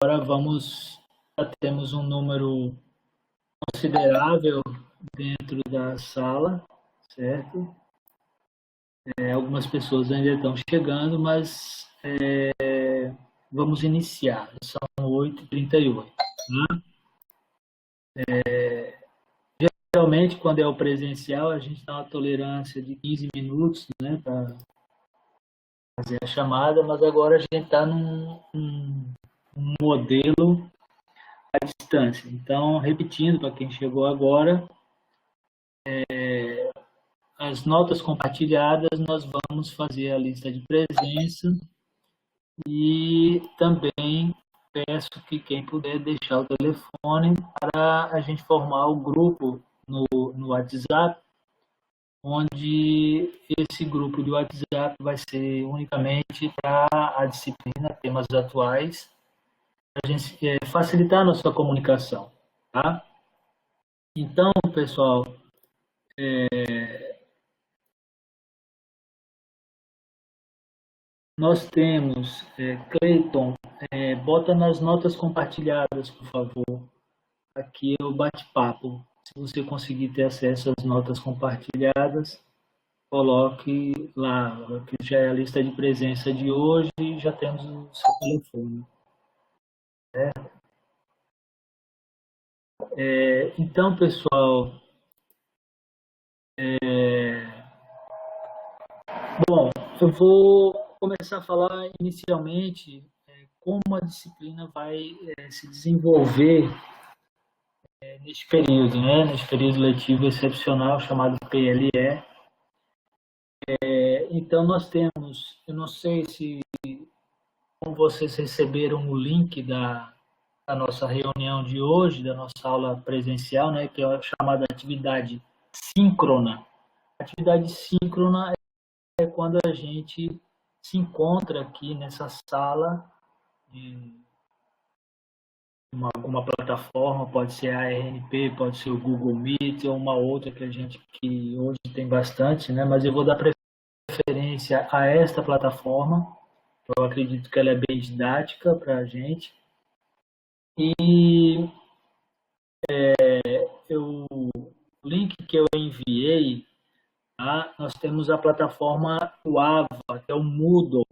agora já temos um número considerável dentro da sala, certo? Algumas pessoas ainda estão chegando, mas vamos iniciar. São 8h38. Né? Geralmente, quando é o presencial, a gente dá uma tolerância de 15 minutos, né, para fazer a chamada, mas agora a gente está num modelo à distância. Então, repetindo para quem chegou agora, as notas compartilhadas, nós vamos fazer a lista de presença e também peço que quem puder deixar o telefone para a gente formar o grupo no WhatsApp, onde esse grupo de WhatsApp vai ser unicamente para a disciplina, temas atuais, para a gente facilitar a nossa comunicação. Tá? Então, pessoal, nós temos, Cleiton, bota nas notas compartilhadas, por favor. Aqui é o bate-papo. Se você conseguir ter acesso às notas compartilhadas, coloque lá, que já é a lista de presença de hoje e já temos o seu telefone. Então, pessoal, bom, eu vou começar a falar inicialmente como a disciplina vai se desenvolver neste período, né? Neste período letivo excepcional chamado PLE. Então, nós temos, eu não sei se como vocês receberam o link da nossa reunião de hoje, da nossa aula presencial, né, que é a chamada atividade síncrona. Atividade síncrona é quando a gente se encontra aqui nessa sala de alguma plataforma, pode ser a RNP, pode ser o Google Meet ou uma outra que hoje tem bastante, né, mas eu vou dar preferência a esta plataforma. Eu acredito que ela é bem didática para a gente. E o link que eu enviei, tá? Nós temos a plataforma UAVA, que é o Moodle,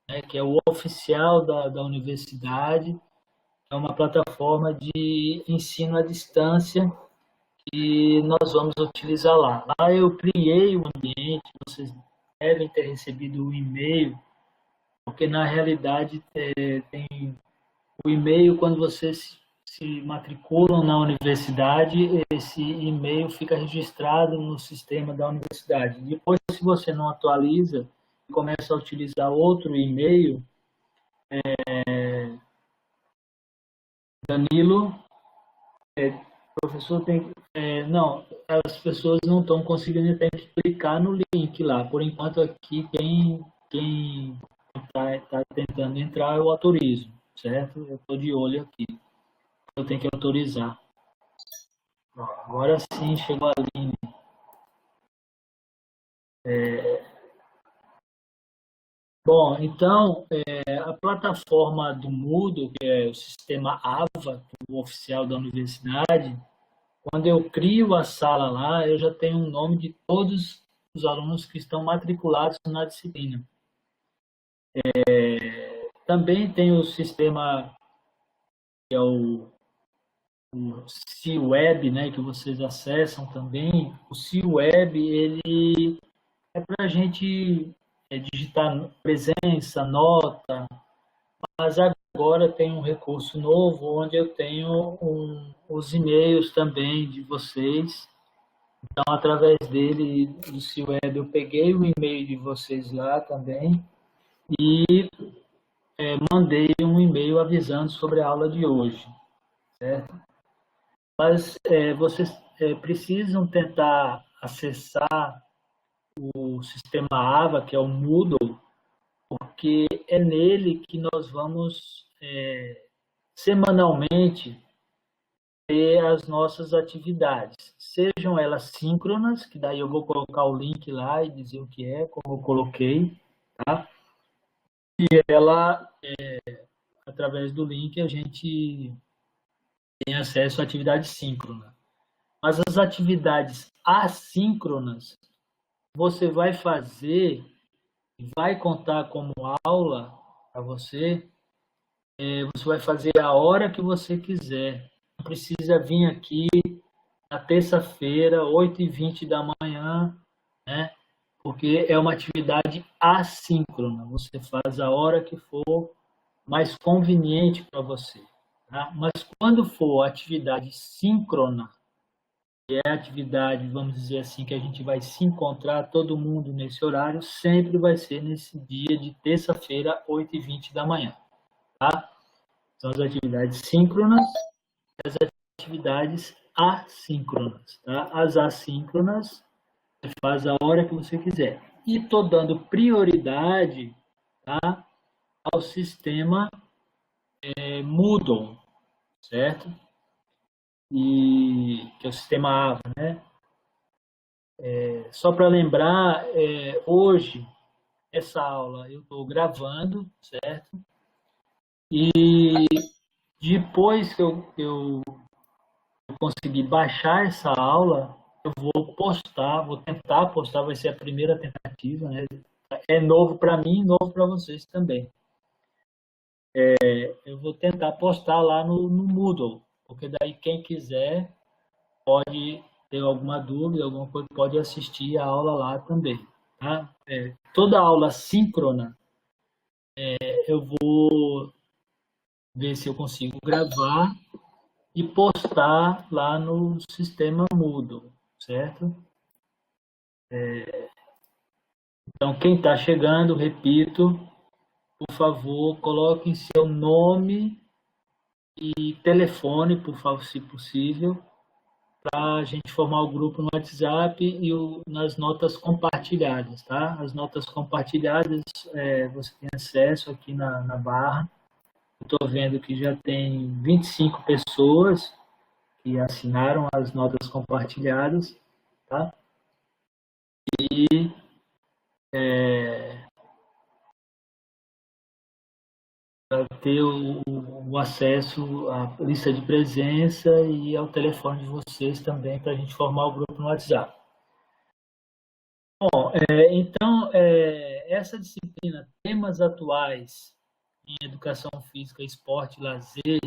né? Que é o oficial da universidade. É uma plataforma de ensino à distância que nós vamos utilizar lá. Lá eu criei o ambiente, vocês devem ter recebido o e-mail, porque na realidade tem o e-mail, quando vocês se matriculam na universidade, esse e-mail fica registrado no sistema da universidade. Depois, se você não atualiza e começa a utilizar outro e-mail, Danilo, professor tem... não, as pessoas não estão conseguindo, tem que clicar no link lá. Por enquanto, aqui, quem está tentando entrar, eu autorizo, certo? Eu estou de olho aqui. Eu tenho que autorizar. Agora sim, chegou a Aline. Bom, então, a plataforma do Moodle, que é o sistema AVA, o oficial da universidade, quando eu crio a sala lá, eu já tenho o nome de todos os alunos que estão matriculados na disciplina. Também tem o sistema, que é o C-Web, né, que vocês acessam também. O C-Web, ele é para a gente digitar presença, nota, mas agora tem um recurso novo onde eu tenho os e-mails também de vocês. Então, através dele, do C-Web, eu peguei o e-mail de vocês lá também e mandei um e-mail avisando sobre a aula de hoje, certo? Mas vocês precisam tentar acessar o sistema AVA, que é o Moodle, porque é nele que nós vamos semanalmente ter as nossas atividades, sejam elas síncronas, que daí eu vou colocar o link lá e dizer o que é, como eu coloquei, tá? E ela através do link, a gente tem acesso à atividade síncrona. Mas as atividades assíncronas, você vai fazer, vai contar como aula para você, você vai fazer a hora que você quiser. Não precisa vir aqui na terça-feira, 8h20 da manhã, né? Porque é uma atividade assíncrona. Você faz a hora que for mais conveniente para você. Tá? Mas quando for atividade síncrona, que é a atividade, vamos dizer assim, que a gente vai se encontrar todo mundo nesse horário, sempre vai ser nesse dia de terça-feira, 8h20 da manhã. Tá? São as atividades síncronas e as atividades assíncronas. Tá? As assíncronas, você faz a hora que você quiser. E estou dando prioridade, tá, ao sistema Moodle, certo? E, que é o sistema AVA, né? Só para lembrar, hoje, essa aula eu estou gravando, certo? E depois que eu conseguir baixar essa aula, eu vou postar, vou tentar postar, vai ser a primeira tentativa, né? É novo para mim, novo para vocês também. Eu vou tentar postar lá no Moodle, porque daí quem quiser pode ter alguma dúvida, alguma coisa, pode assistir a aula lá também. Tá? Toda aula síncrona, eu vou ver se eu consigo gravar e postar lá no sistema Moodle, certo? Então, quem está chegando, repito, por favor, coloquem seu nome e telefone, por favor, se possível, para a gente formar o grupo no WhatsApp e nas notas compartilhadas, tá? As notas compartilhadas, você tem acesso aqui na barra. Estou vendo que já tem 25 pessoas que assinaram as notas compartilhadas, tá? E para ter o acesso à lista de presença e ao telefone de vocês também, para a gente formar o grupo no WhatsApp. Bom, então, essa disciplina, temas atuais em educação física, esporte e lazer,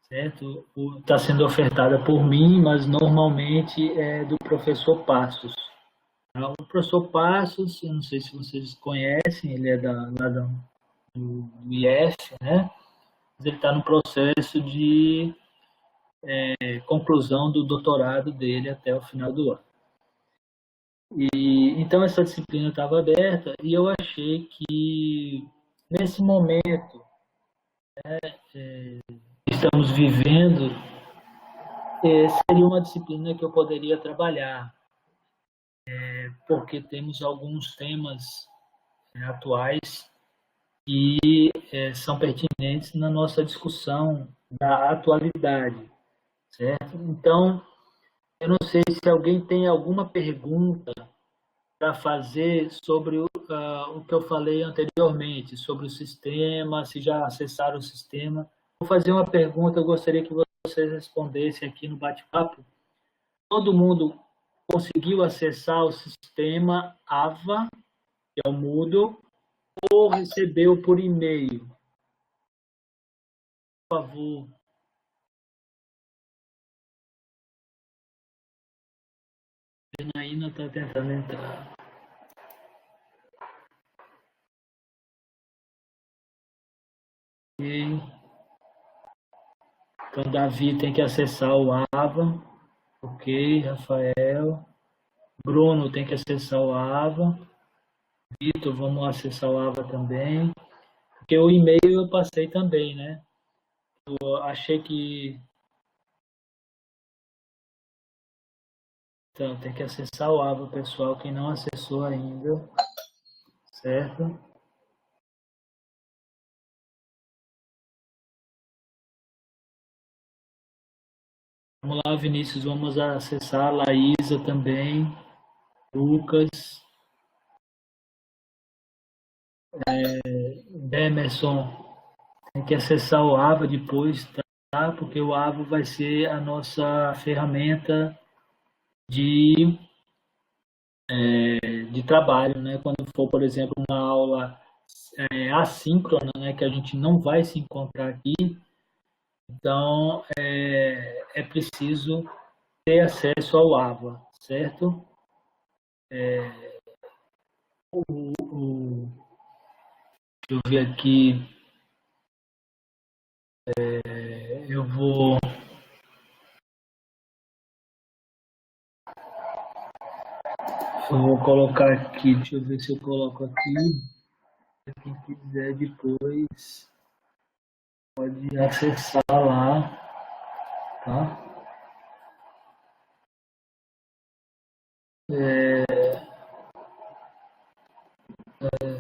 certo? Está sendo ofertada por mim, mas normalmente é do professor Passos. O professor Passos, eu não sei se vocês conhecem, ele é do IF, né? Mas ele está no processo de conclusão do doutorado dele até o final do ano. Então, essa disciplina estava aberta e eu achei que, nesse momento, que estamos vivendo, seria uma disciplina que eu poderia trabalhar, porque temos alguns temas atuais que são pertinentes na nossa discussão da atualidade, certo? Então, eu não sei se alguém tem alguma pergunta para fazer sobre o que eu falei anteriormente, sobre o sistema, se já acessaram o sistema. Vou fazer uma pergunta, eu gostaria que vocês respondessem aqui no bate-papo. Todo mundo conseguiu acessar o sistema AVA, que é o Moodle, ou recebeu por e-mail? Por favor. A Janaína está tentando entrar. Ok. Então, Davi tem que acessar o AVA. Ok, Rafael. Bruno tem que acessar o AVA. Vitor, vamos acessar o AVA também. Porque o e-mail eu passei também, né? Eu achei que... Então, tem que acessar o AVA, pessoal, quem não acessou ainda. Certo? Vamos lá, Vinícius, vamos acessar. Laísa também. Lucas. Emerson Tem que acessar o Ava depois, tá? Porque o Ava vai ser a nossa ferramenta de, de trabalho, né? Quando for, por exemplo, uma aula assíncrona, né? Que a gente não vai se encontrar aqui, então é preciso ter acesso ao Ava, certo? Deixa eu ver aqui, eu vou, eu vou colocar aqui, deixa eu ver se eu coloco aqui, para quem quiser depois pode acessar lá, tá?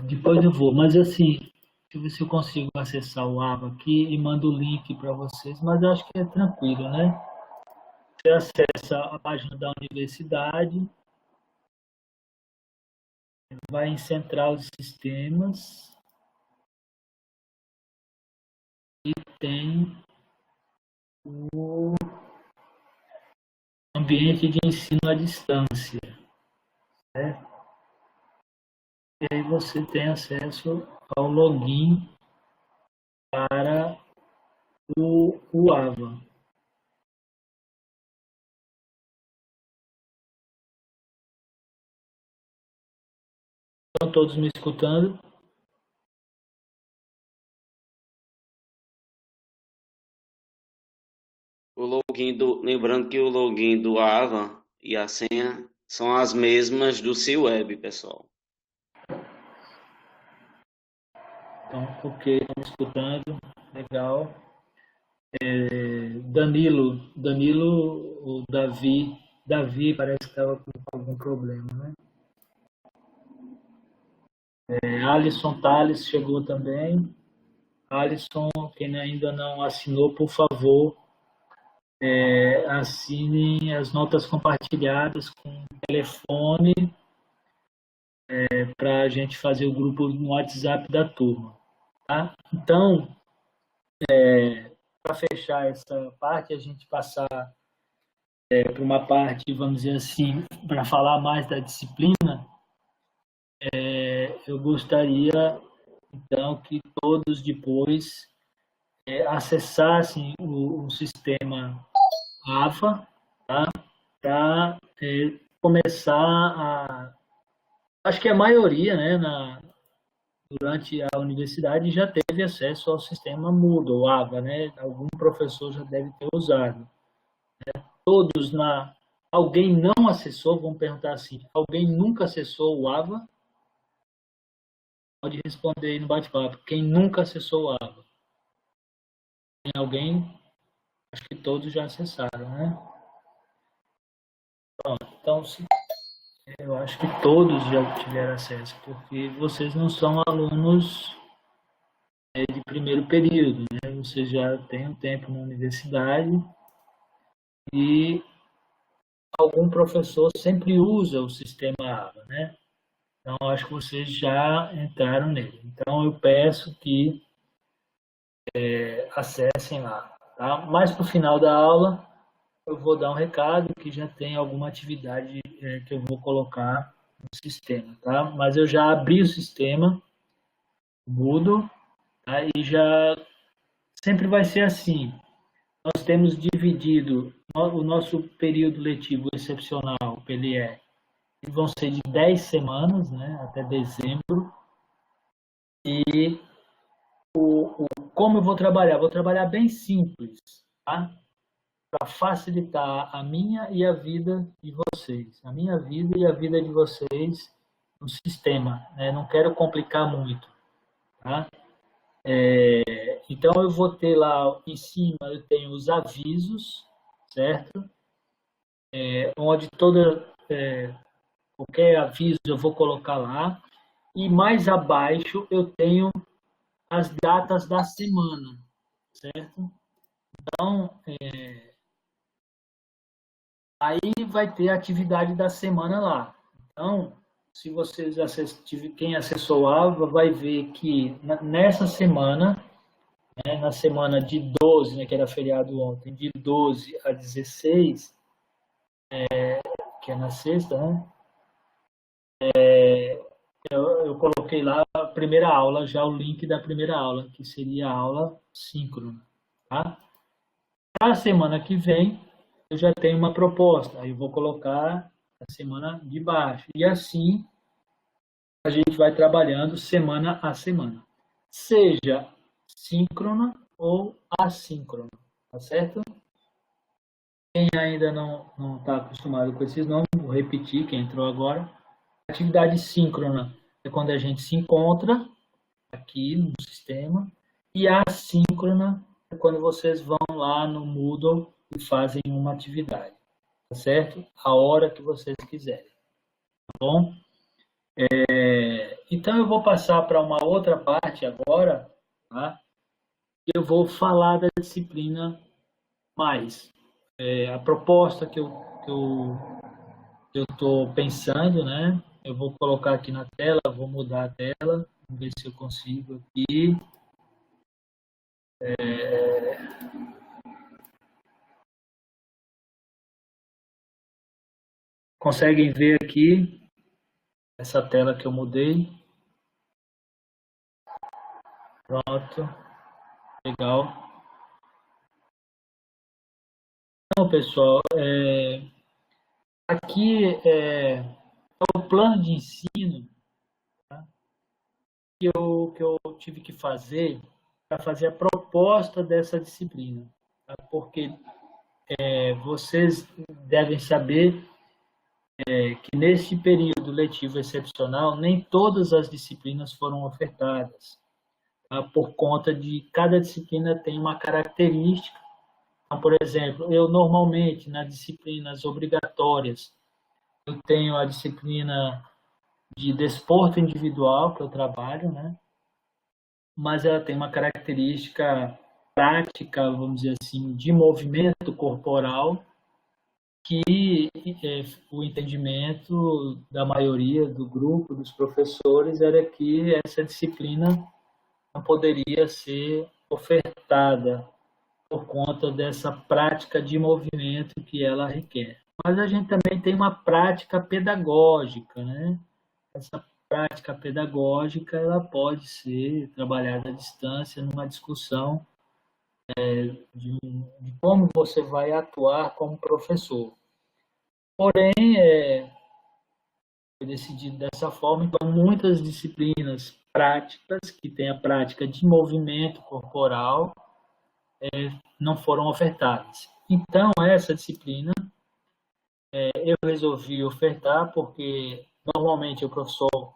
Depois eu vou, mas assim, deixa eu ver se eu consigo acessar o Ava aqui e mando o link para vocês, mas eu acho que é tranquilo, né? Você acessa a página da universidade, vai em Central de Sistemas e tem o ambiente de ensino à distância, né? E aí você tem acesso ao login para o Ava. Estão todos me escutando? Lembrando que o login do Ava e a senha são as mesmas do C-Web, pessoal. Então, ok, estão me escutando, legal. Danilo, o Davi parece que estava com algum problema, né? Alisson Tales chegou também. Alisson, quem ainda não assinou, por favor, assinem as notas compartilhadas com o telefone para a gente fazer o grupo no WhatsApp da turma, tá? Então, para fechar essa parte, a gente passar para uma parte, vamos dizer assim, para falar mais da disciplina, eu gostaria, então, que todos depois acessassem o sistema AFA, tá? Para começar a... Acho que a maioria, né, durante a universidade já teve acesso ao sistema Moodle, AVA, né? Algum professor já deve ter usado. Todos Alguém não acessou? Vamos perguntar assim. Alguém nunca acessou o AVA? Pode responder aí no bate-papo. Quem nunca acessou o AVA? Tem alguém? Acho que todos já acessaram, né? Pronto. Então, eu acho que todos já tiveram acesso, porque vocês não são alunos de primeiro período, né? Vocês já têm um tempo na universidade e algum professor sempre usa o sistema AVA, né? Então, acho que vocês já entraram nele. Então, eu peço que acessem lá, tá? Mais para o final da aula, eu vou dar um recado que já tem alguma atividade que eu vou colocar no sistema, tá? Mas eu já abri o sistema, Moodle, tá? E já sempre vai ser assim. Nós temos dividido o nosso período letivo excepcional, PLE, vão ser de 10 semanas, né, até dezembro. E como eu vou trabalhar? Vou trabalhar bem simples, tá? Para facilitar a minha e a vida de vocês. A minha vida e a vida de vocês no sistema, né? Não quero complicar muito, tá? Então, eu vou ter lá em cima, eu tenho os avisos, certo? Onde qualquer aviso eu vou colocar lá. E mais abaixo eu tenho as datas da semana, certo? Então, aí vai ter a atividade da semana lá. Então, se quem acessou a AVA vai ver que nessa semana né, na semana de 12, né, que era feriado ontem, de 12 a 16, que é na sexta, né, eu coloquei lá a primeira aula, já o link da primeira aula, que seria a aula síncrona. Tá? Para a semana que vem, eu já tenho uma proposta, aí eu vou colocar a semana de baixo. E assim a gente vai trabalhando semana a semana. Seja síncrona ou assíncrona, tá certo? Quem ainda não está acostumado com esses nomes, vou repetir, quem entrou agora. Atividade síncrona é quando a gente se encontra aqui no sistema, e a assíncrona é quando vocês vão lá no Moodle e fazem uma atividade, tá certo? A hora que vocês quiserem, tá bom? Então eu vou passar para uma outra parte agora, tá? Eu vou falar da disciplina mais. A proposta que eu estou pensando, né? Eu vou colocar aqui na tela, vou mudar a tela, vamos ver se eu consigo aqui. Conseguem ver aqui essa tela que eu mudei? Pronto, legal. Então, pessoal, aqui é o plano de ensino, tá, que eu tive que fazer para fazer a proposta dessa disciplina, tá? Porque vocês devem saber que nesse período letivo excepcional, nem todas as disciplinas foram ofertadas, tá? Por conta de cada disciplina tem uma característica. Então, por exemplo, eu normalmente, nas disciplinas obrigatórias, eu tenho a disciplina de desporto individual, que eu trabalho, né? Mas ela tem uma característica prática, vamos dizer assim, de movimento corporal, que o entendimento da maioria do grupo, dos professores, era que essa disciplina não poderia ser ofertada por conta dessa prática de movimento que ela requer. Mas a gente também tem uma prática pedagógica, né? Essa prática pedagógica ela pode ser trabalhada à distância numa discussão de como você vai atuar como professor. Porém, foi decidido dessa forma, então muitas disciplinas práticas que têm a prática de movimento corporal não foram ofertadas. Então, essa disciplina eu resolvi ofertar porque normalmente o professor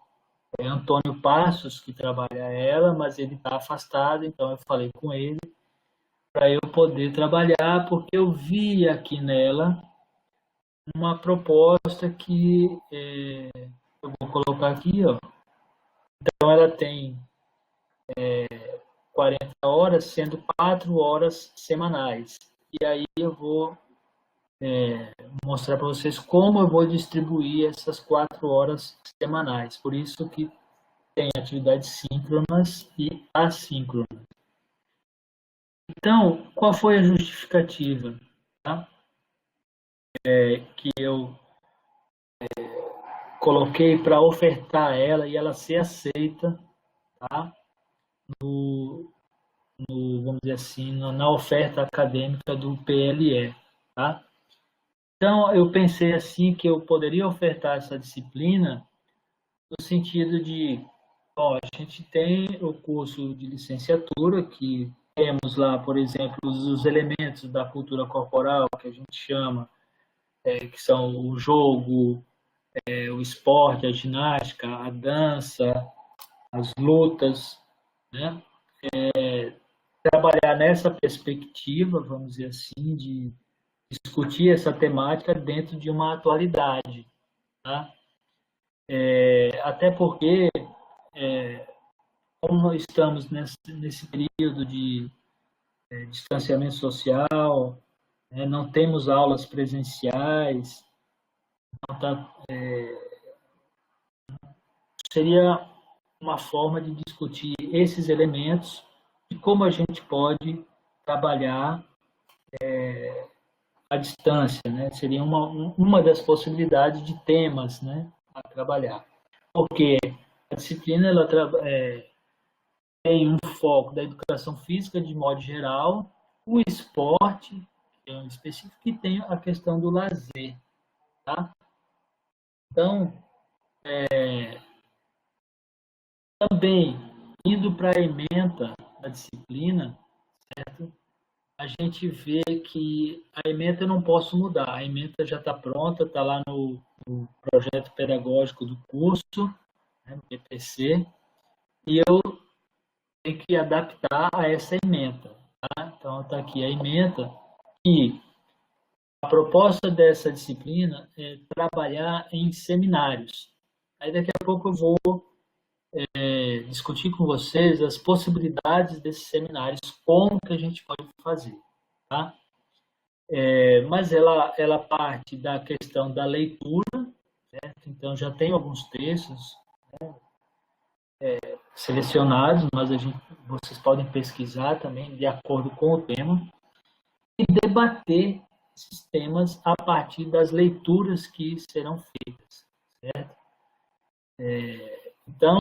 Antônio Passos, que trabalha ela, mas ele está afastado, então eu falei com ele para eu poder trabalhar, porque eu vi aqui nela uma proposta que eu vou colocar aqui, ó. Então ela tem 40 horas, sendo 4 horas semanais. E aí eu vou mostrar para vocês como eu vou distribuir essas 4 horas semanais. Por isso que tem atividades síncronas e assíncronas. Então, qual foi a justificativa, tá? Que eu coloquei para ofertar ela e ela ser aceita, tá? Vamos dizer assim, na oferta acadêmica do PLE, tá? Então, eu pensei assim que eu poderia ofertar essa disciplina no sentido de, ó, a gente tem o curso de licenciatura, que temos lá, por exemplo, os elementos da cultura corporal, que a gente chama, que são o jogo, o esporte, a ginástica, a dança, as lutas, né? Trabalhar nessa perspectiva, vamos dizer assim, de discutir essa temática dentro de uma atualidade, tá? Até porque, como estamos nesse período de distanciamento social, né, não temos aulas presenciais, então seria uma forma de discutir esses elementos de como a gente pode trabalhar à distância, né? Seria uma das possibilidades de temas, né, a trabalhar. Porque a disciplina ela tem um foco da educação física de modo geral, o esporte, que é um específico, e tem a questão do lazer, tá? Então, também, indo para a ementa da disciplina, certo? A gente vê que a ementa eu não posso mudar, a ementa já está pronta, está lá no projeto pedagógico do curso, né, no PPC, e eu tenho que adaptar a essa ementa. Tá? Então, está aqui a ementa, e a proposta dessa disciplina é trabalhar em seminários. Aí daqui a pouco eu vou discutir com vocês as possibilidades desses seminários, como que a gente pode fazer. Tá? Mas ela parte da questão da leitura, certo? Então já tem alguns textos selecionados, mas vocês podem pesquisar também de acordo com o tema e debater esses temas a partir das leituras que serão feitas, certo? Então,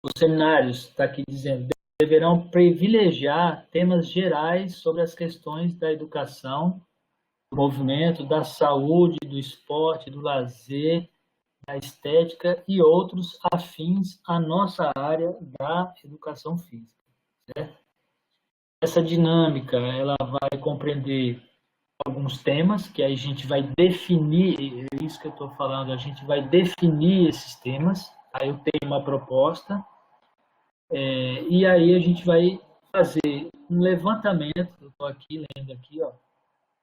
os seminários, está aqui dizendo, deverão privilegiar temas gerais sobre as questões da educação, do movimento, da saúde, do esporte, do lazer, da estética e outros afins à nossa área da educação física, certo? Essa dinâmica, ela vai compreender alguns temas, que aí a gente vai definir, é isso que eu estou falando, a gente vai definir esses temas, aí eu tenho uma proposta, e aí a gente vai fazer um levantamento, eu estou aqui lendo aqui, ó,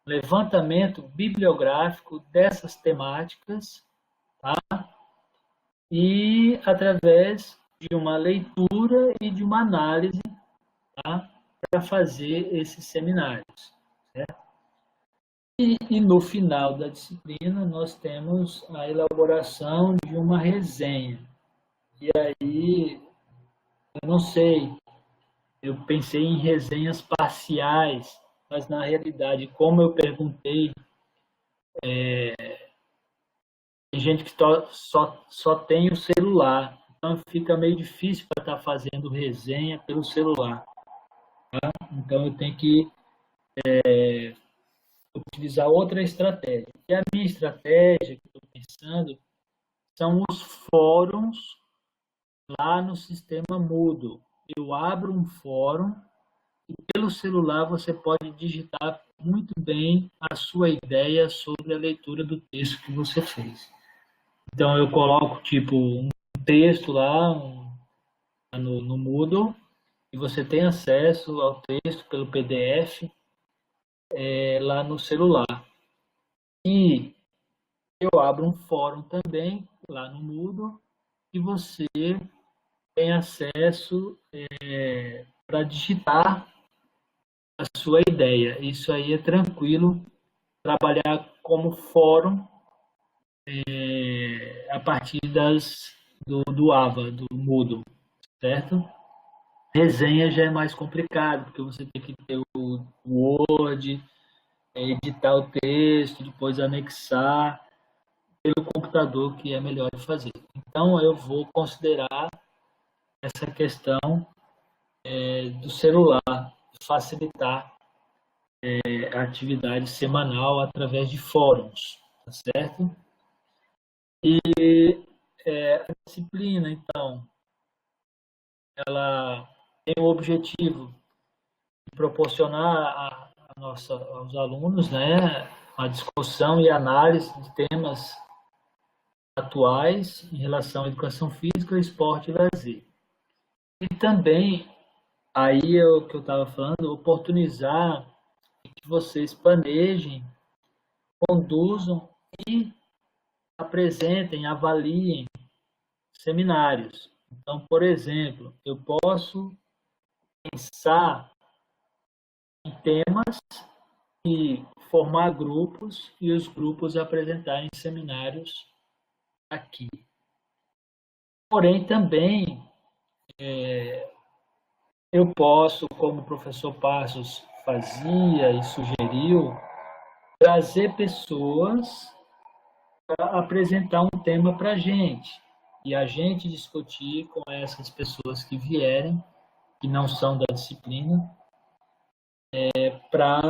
levantamento bibliográfico dessas temáticas, tá? E através de uma leitura e de uma análise, tá? Para fazer esses seminários, certo? E no final da disciplina nós temos a elaboração de uma resenha. E aí, eu não sei, eu pensei em resenhas parciais, mas na realidade, como eu perguntei, tem gente que só tem o celular, então fica meio difícil para estar fazendo resenha pelo celular. Tá? Então eu tenho que utilizar outra estratégia. E a minha estratégia que estou pensando são os fóruns lá no sistema Moodle. Eu abro um fórum e pelo celular você pode digitar muito bem a sua ideia sobre a leitura do texto que você fez. Então eu coloco tipo um texto lá no Moodle e você tem acesso ao texto pelo PDF lá no celular. E eu abro um fórum também lá no Moodle e você tem acesso para digitar a sua ideia. Isso aí é tranquilo, trabalhar como fórum a partir do AVA, do Moodle, certo? Resenha já é mais complicado, porque você tem que ter o Word, editar o texto, depois anexar pelo computador, que é melhor de fazer. Então, eu vou considerar essa questão do celular, facilitar a atividade semanal através de fóruns, tá certo? E a disciplina, então, ela tem o objetivo de proporcionar aos alunos, né, a discussão e análise de temas atuais em relação à educação física, esporte e lazer. E também, aí é o que eu estava falando, oportunizar que vocês planejem, conduzam e apresentem, avaliem seminários. Então, por exemplo, eu posso pensar em temas e formar grupos e os grupos apresentarem seminários aqui. Porém, também eu posso, como o professor Passos fazia e sugeriu, trazer pessoas para apresentar um tema para a gente. E a gente discutir com essas pessoas que vierem, que não são da disciplina, para,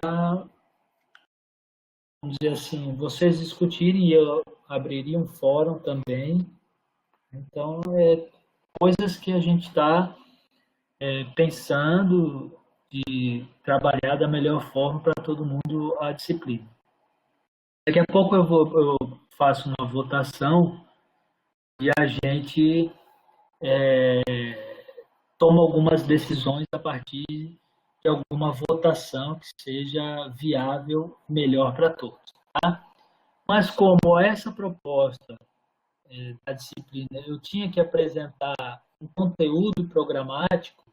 vamos dizer assim, vocês discutirem e eu abriria um fórum também. Então, coisas que a gente está pensando de trabalhar da melhor forma para todo mundo a disciplina. Daqui a pouco eu faço uma votação e a gente toma algumas decisões a partir de alguma votação que seja viável, melhor para todos. Tá? Mas como essa proposta da disciplina, eu tinha que apresentar um conteúdo programático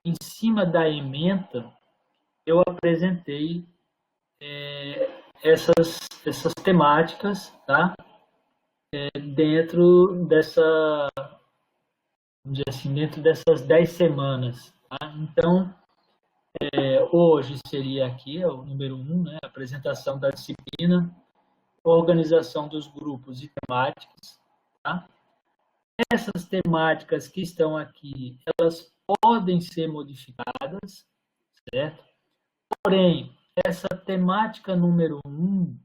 em cima da ementa, eu apresentei essas temáticas, tá? Dentro dessa, vamos dizer assim, dentro dessas 10 semanas. Tá? Então, hoje seria aqui o número 1, né? Apresentação da disciplina, organização dos grupos e temáticas. Tá? Essas temáticas que estão aqui, elas podem ser modificadas, certo? Porém, essa temática número 1,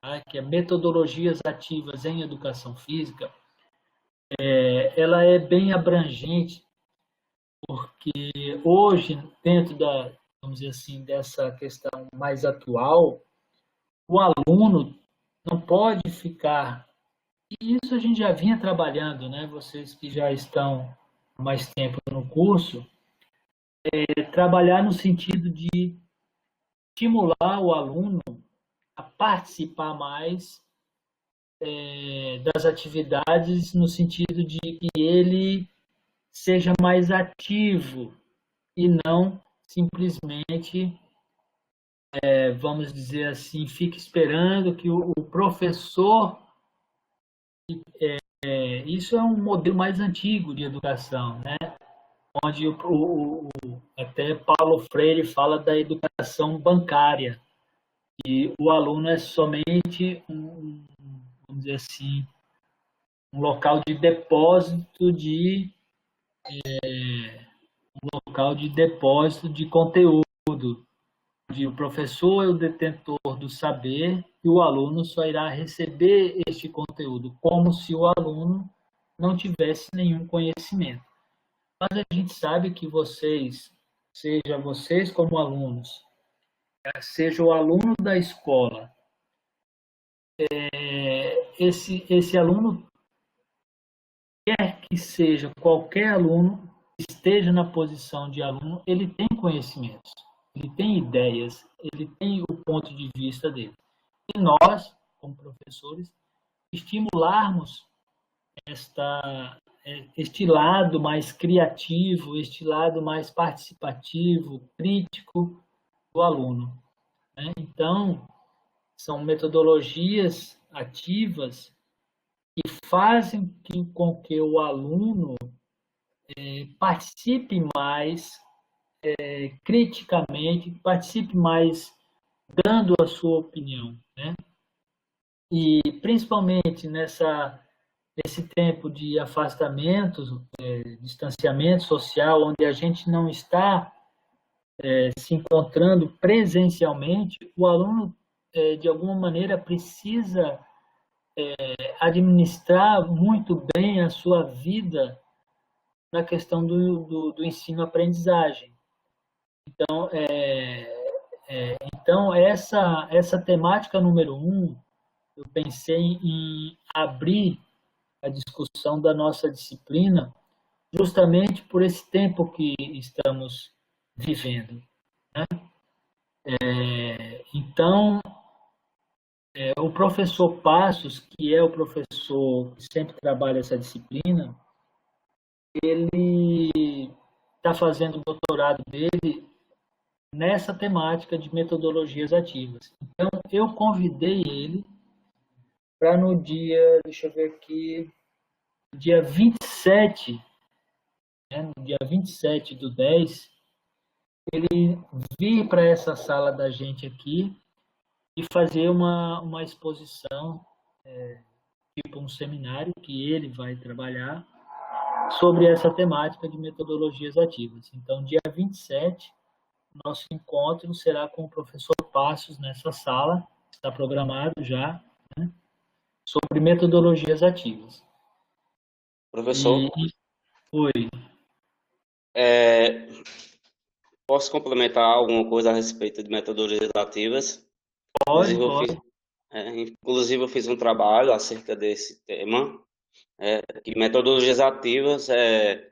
tá? Que é metodologias ativas em educação física, ela é bem abrangente, porque hoje, dentro da, vamos dizer assim, dessa questão mais atual, o aluno não pode ficar, e isso a gente já vinha trabalhando, né? Vocês que já estão há mais tempo no curso, trabalhar no sentido de estimular o aluno a participar mais das atividades, no sentido de que ele seja mais ativo e não simplesmente, vamos dizer assim, fique esperando que o professor. Isso é um modelo mais antigo de educação, né? Onde até Paulo Freire fala da educação bancária, e o aluno é somente vamos dizer assim, um local de depósito de conteúdo, onde o professor é o detentor do saber e o aluno só irá receber este conteúdo, como se o aluno não tivesse nenhum conhecimento. Mas a gente sabe que vocês, seja vocês como alunos, seja o aluno da escola, esse aluno, quer que seja qualquer aluno, esteja na posição de aluno, ele tem conhecimentos, ele tem ideias, ele tem o ponto de vista dele. E nós, como professores, estimularmos este lado mais criativo, este lado mais participativo, crítico do aluno. Né? Então, são metodologias ativas que fazem com que o aluno participe mais criticamente, participe mais dando a sua opinião. Né? E, principalmente nesse tempo de afastamento, distanciamento social, onde a gente não está se encontrando presencialmente, o aluno, de alguma maneira, precisa administrar muito bem a sua vida na questão do ensino-aprendizagem. Então essa temática número 1, eu pensei em abrir a discussão da nossa disciplina justamente por esse tempo que estamos vivendo. Né? Então, o professor Passos, que é o professor que sempre trabalha essa disciplina, ele está fazendo o doutorado dele nessa temática de metodologias ativas. Então, eu convidei ele para no dia, deixa eu ver aqui, dia 27, né, no dia 27 do 10, ele vir para essa sala da gente aqui e fazer uma exposição, tipo um seminário que ele vai trabalhar sobre essa temática de metodologias ativas. Então, dia 27, nosso encontro será com o professor Passos nessa sala, está programado já, né, sobre metodologias ativas. E Professor, foi, é, posso complementar alguma coisa a respeito de metodologias ativas? pode, Inclusive, pode. eu fiz um trabalho acerca desse tema, que metodologias ativas é,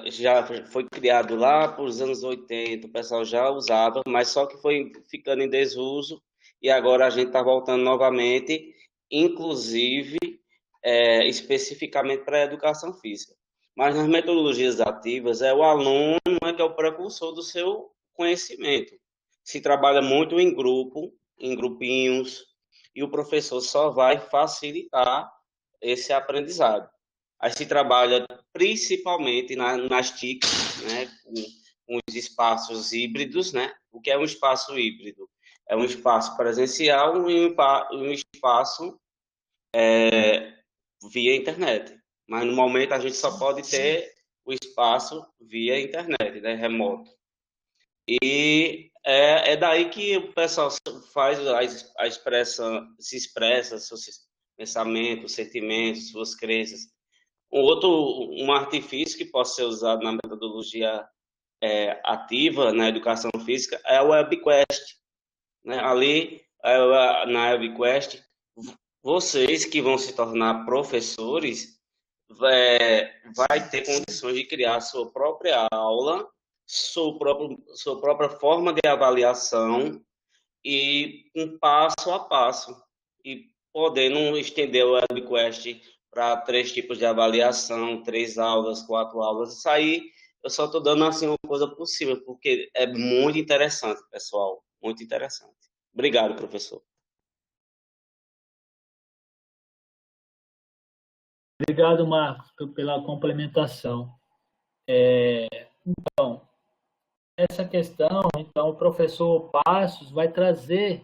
já foi criado lá por os anos 80, o pessoal já usava, mas só que foi ficando em desuso e agora a gente está voltando novamente, inclusive especificamente para a educação física. Mas nas metodologias ativas é o aluno que é o precursor do seu conhecimento. Se trabalha muito em grupo, em grupinhos, e o professor só vai facilitar esse aprendizado. Aí se trabalha principalmente nas TICs, né, com os espaços híbridos, né? O que é um espaço híbrido? É um espaço presencial e um espaço via internet. Mas no momento a gente só pode ter o espaço via internet, né, remoto. E é daí que o pessoal faz a expressão, se expressa seus pensamentos, sentimentos, suas crenças. Um artifício que pode ser usado na metodologia ativa, na educação física, é o WebQuest. Né? Ali, na WebQuest, vocês que vão se tornar professores, vai ter condições de criar sua própria aula, sua própria forma de avaliação e um passo a passo. E podendo estender o WebQuest para 3 tipos de avaliação, 3 aulas, 4 aulas. Isso aí eu só estou dando assim uma coisa possível, porque é muito interessante, pessoal. Muito interessante. Obrigado, professor. Obrigado, Marcos, pela complementação. Então, essa questão, então, o professor Passos vai trazer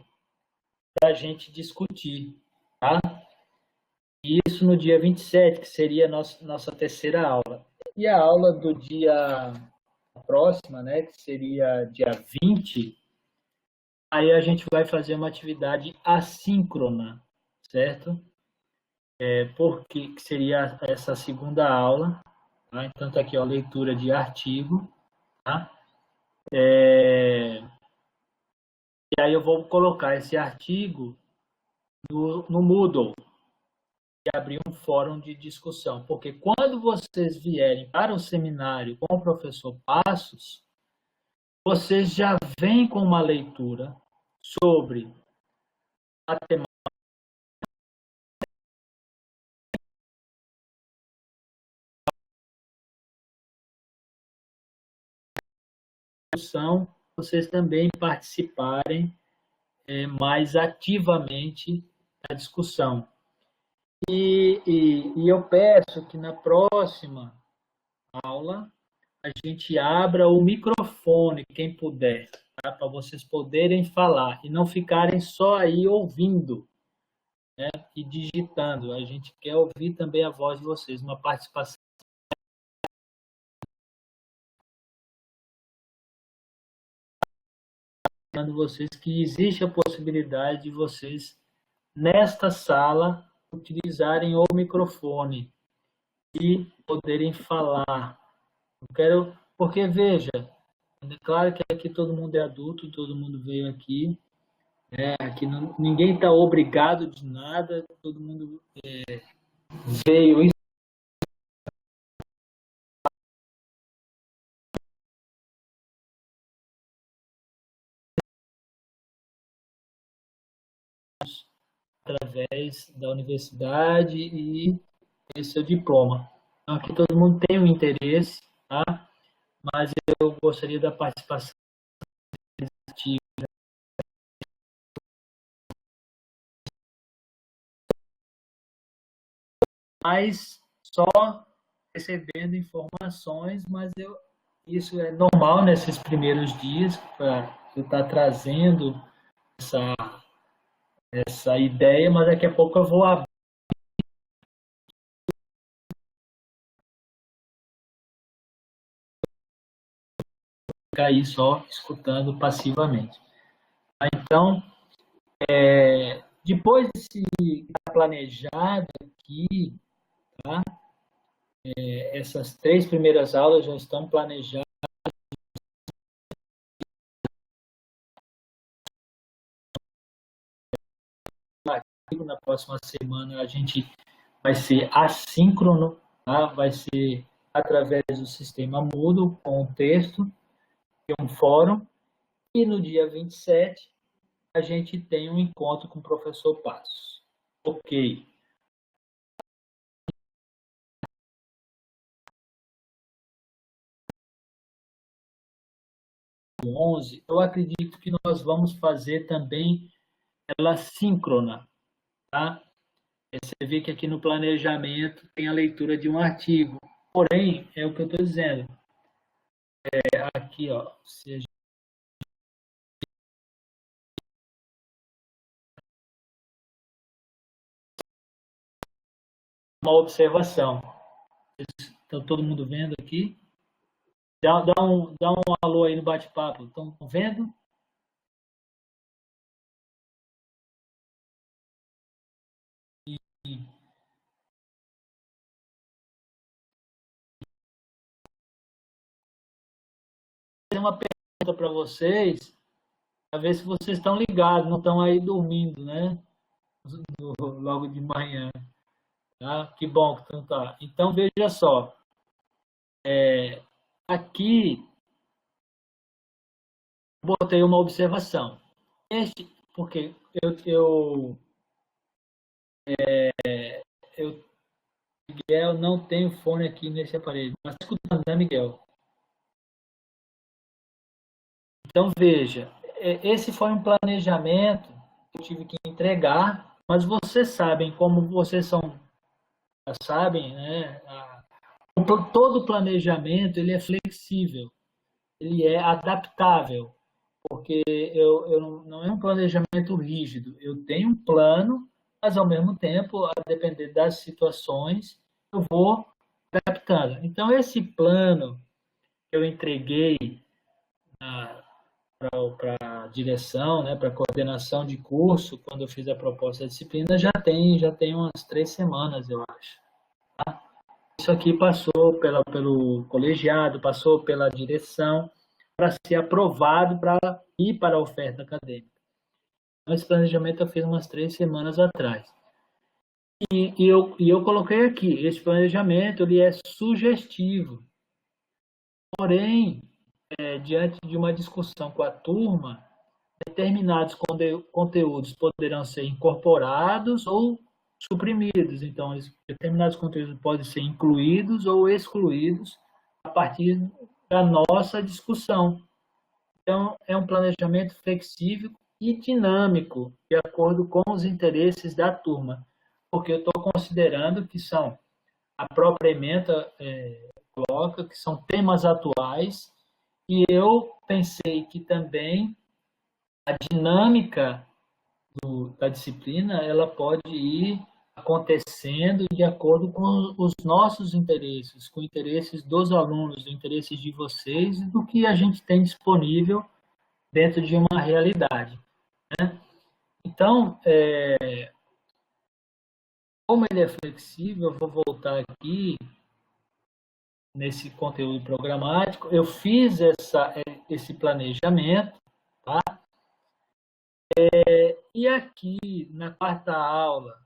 para a gente discutir, tá? Isso no dia 27, que seria a nossa terceira aula. E a aula do dia próxima, né, que seria dia 20, aí a gente vai fazer uma atividade assíncrona, certo? Porque que seria essa segunda aula, tá? Então tá aqui, ó, leitura de artigo, tá? E aí eu vou colocar esse artigo no Moodle e abrir um fórum de discussão, porque quando vocês vierem para o seminário com o professor Passos, vocês já vêm com uma leitura sobre a temática, vocês também participarem mais ativamente da discussão. E eu peço que na próxima aula a gente abra o microfone, quem puder, tá? Para vocês poderem falar e não ficarem só aí ouvindo, né, e digitando. A gente quer ouvir também a voz de vocês, uma participação de vocês, que existe a possibilidade de vocês, nesta sala, utilizarem o microfone e poderem falar. Eu quero, porque veja, é claro que aqui todo mundo é adulto, todo mundo veio aqui, aqui não, ninguém está obrigado de nada, todo mundo veio através da universidade e ter seu diploma. Então aqui todo mundo tem um interesse, tá? Mas eu gostaria da participação ativa, mas só recebendo informações, mas eu isso é normal nesses primeiros dias, para eu estar trazendo essa, essa ideia, mas daqui a pouco eu vou ficar aí só escutando passivamente. Então, depois de se planejado aqui, tá? Essas 3 primeiras aulas já estão planejadas. Na próxima semana a gente vai ser assíncrono, tá? Vai ser através do sistema Moodle, com o texto, e um fórum. E no dia 27, a gente tem um encontro com o professor Passos. Ok. 11, eu acredito que nós vamos fazer também ela síncrona, tá? Você vê que aqui no planejamento tem a leitura de um artigo. Porém, é o que eu estou dizendo. Aqui, ó, se a gente... uma observação. Está todo mundo vendo aqui? Dá um alô aí no bate-papo. Estão vendo? E tem uma pergunta para vocês, para ver se vocês estão ligados, não estão aí dormindo, né? Logo de manhã. Tá? Que bom que não tá. Então, veja só. Aqui, botei uma observação. Porque eu, Miguel, não tenho fone aqui nesse aparelho. Mas está escutando, né, Miguel? Então, veja, esse foi um planejamento que eu tive que entregar, mas vocês sabem, como vocês já sabem, né? Todo planejamento ele é flexível, ele é adaptável, porque não é um planejamento rígido. Eu tenho um plano, mas ao mesmo tempo, a depender das situações, eu vou adaptando. Então, esse plano que eu entreguei para a direção, né, para a coordenação de curso, quando eu fiz a proposta da disciplina, já tem umas 3 semanas, eu acho. Isso aqui passou pelo colegiado, passou pela direção, para ser aprovado para ir para a oferta acadêmica. Então, esse planejamento eu fiz umas 3 semanas atrás. E eu coloquei aqui, esse planejamento ele é sugestivo. Porém, diante de uma discussão com a turma, determinados conteúdos poderão ser incorporados ou suprimidos. Então, determinados conteúdos podem ser incluídos ou excluídos a partir da nossa discussão. Então, é um planejamento flexível e dinâmico, de acordo com os interesses da turma, porque eu estou considerando que são, a própria ementa coloca, que são temas atuais, e eu pensei que também a dinâmica da disciplina ela pode ir acontecendo de acordo com os nossos interesses, com interesses dos alunos, interesses de vocês e do que a gente tem disponível dentro de uma realidade. Né? Então, como ele é flexível, eu vou voltar aqui nesse conteúdo programático. Eu fiz esse planejamento, tá? E aqui, na quarta aula,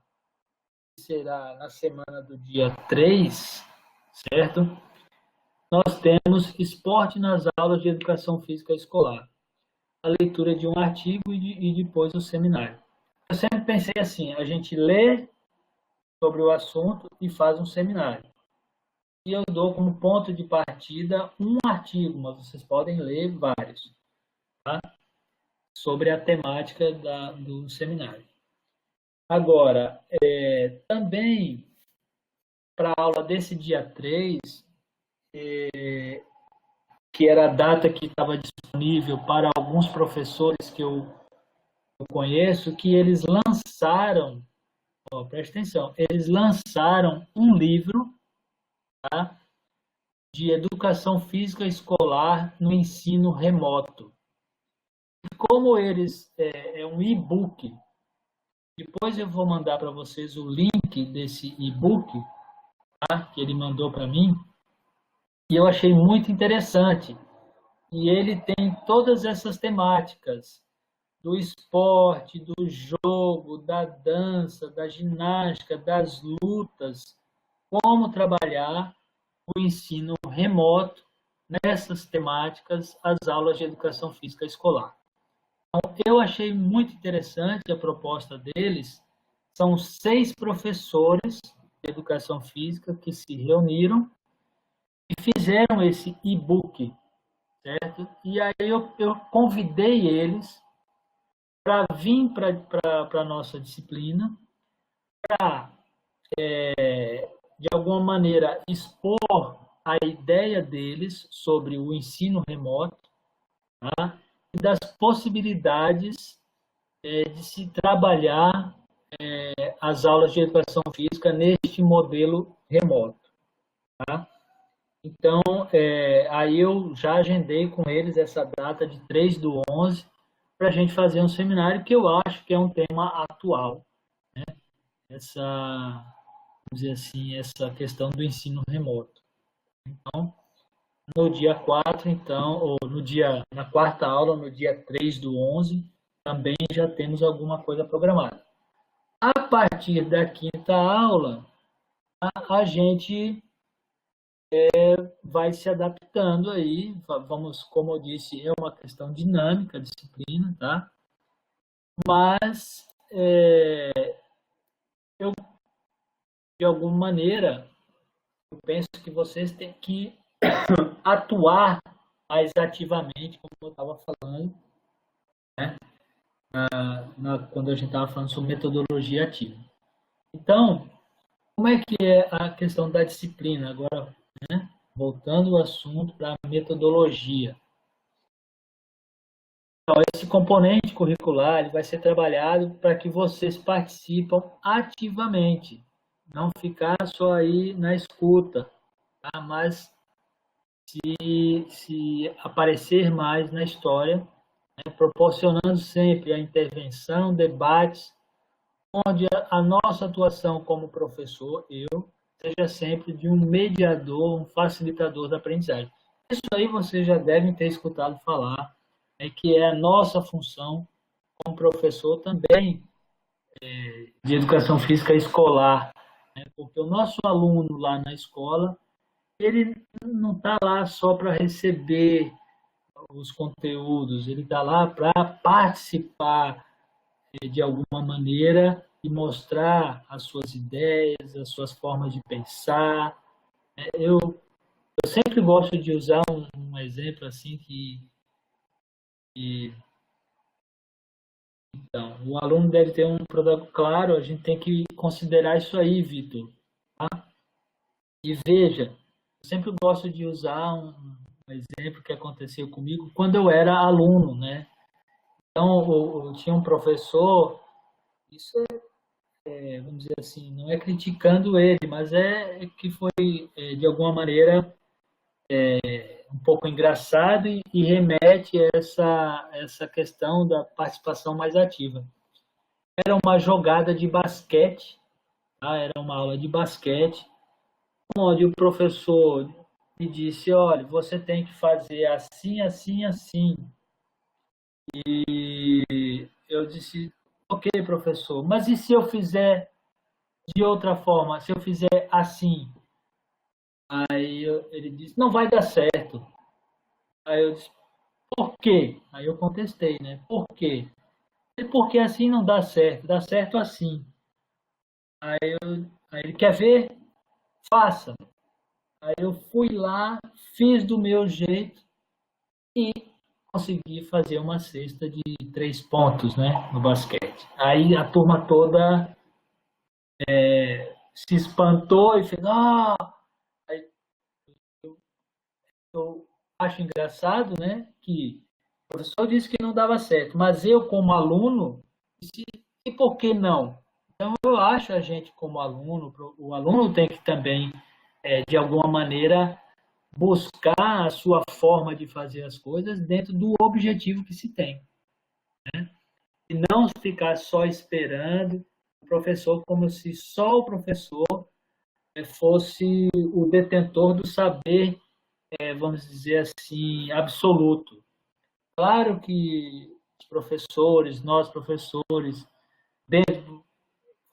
que será na semana do dia 3, certo? Nós temos esporte nas aulas de educação física escolar. A leitura de um artigo e depois o seminário. Eu sempre pensei assim, a gente lê sobre o assunto e faz um seminário. E eu dou como ponto de partida um artigo, mas vocês podem ler vários, tá? Sobre a temática do seminário. Agora, também para a aula desse dia 3, que era a data que estava disponível para alguns professores que eu conheço, que eles lançaram, ó, presta atenção, eles lançaram um livro, tá, de educação física escolar no ensino remoto. E como eles é um e-book, depois eu vou mandar para vocês o link desse e-book, tá, que ele mandou para mim, e eu achei muito interessante. E ele tem todas essas temáticas do esporte, do jogo, da dança, da ginástica, das lutas, como trabalhar o ensino remoto nessas temáticas, as aulas de educação física escolar. Então, eu achei muito interessante a proposta deles. São 6 professores de educação física que se reuniram e fizeram esse e-book, certo? E aí eu convidei eles para vir para a nossa disciplina, para, de alguma maneira, expor a ideia deles sobre o ensino remoto, tá? E das possibilidades de se trabalhar as aulas de educação física neste modelo remoto. Tá? Então, aí eu já agendei com eles essa data de 3/11 para a gente fazer um seminário que eu acho que é um tema atual, né? Essa, vamos dizer assim, essa questão do ensino remoto. Então, no dia 4, então, ou na quarta aula, no dia 3/11, também já temos alguma coisa programada. A partir da quinta aula, a gente vai se adaptando aí, vamos, como eu disse, é uma questão dinâmica, disciplina, tá? Mas, eu, de alguma maneira, eu penso que vocês têm que atuar mais ativamente, como eu estava falando, né? Quando a gente estava falando sobre metodologia ativa. Então, como é que é a questão da disciplina? Agora, né? Voltando o assunto para a metodologia. Então, esse componente curricular ele vai ser trabalhado para que vocês participam ativamente, não ficar só aí na escuta, tá? Mas se aparecer mais na história, né? Proporcionando sempre a intervenção, debates, onde a nossa atuação como professor, seja sempre de um mediador, um facilitador da aprendizagem. Isso aí vocês já devem ter escutado falar, que é a nossa função como professor também de educação física escolar, né? Porque o nosso aluno lá na escola, ele não está lá só para receber os conteúdos, ele está lá para participar de alguma maneira e mostrar as suas ideias, as suas formas de pensar. Eu sempre gosto de usar um exemplo assim que então, o aluno deve ter um produto claro, a gente tem que considerar isso aí, Vitor. Tá? E veja, eu sempre gosto de usar um exemplo que aconteceu comigo quando eu era aluno, né? Então, eu tinha um professor, isso vamos dizer assim, não é criticando ele, mas é que foi, de alguma maneira, um pouco engraçado e remete a essa questão da participação mais ativa. Era uma jogada de basquete, tá? Era uma aula de basquete, onde o professor me disse, olha, você tem que fazer assim, assim, assim. E eu disse, ok, professor, mas e se eu fizer de outra forma, se eu fizer assim? Aí ele disse, não vai dar certo. Aí eu disse, por quê? Aí eu contestei, né? Por quê? Porque assim não dá certo assim. Aí ele quer ver? Faça. Aí eu fui lá, fiz do meu jeito e consegui fazer uma cesta de 3 pontos, né, no basquete. Aí a turma toda se espantou e fez, aí eu acho engraçado, né, que o professor disse que não dava certo, mas eu, como aluno, disse, e por que não? Então, eu acho a gente, como aluno, o aluno tem que também, de alguma maneira, buscar a sua forma de fazer as coisas dentro do objetivo que se tem. E não ficar só esperando o professor, como se só o professor fosse o detentor do saber, vamos dizer assim, absoluto. Claro que os professores, nós professores,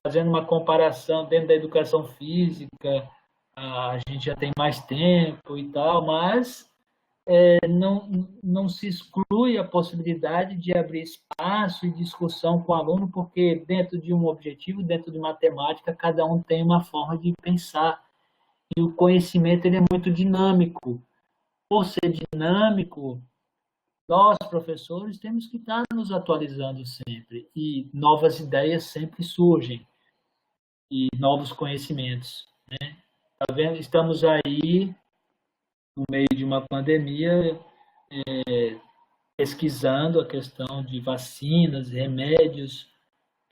fazendo uma comparação dentro da educação física, a gente já tem mais tempo e tal, mas não se exclui a possibilidade de abrir espaço e discussão com o aluno, porque dentro de um objetivo, dentro de matemática, cada um tem uma forma de pensar. E o conhecimento ele é muito dinâmico. Por ser dinâmico, nós, professores, temos que estar nos atualizando sempre. E novas ideias sempre surgem. E novos conhecimentos. Tá vendo? Estamos aí, no meio de uma pandemia, pesquisando a questão de vacinas, remédios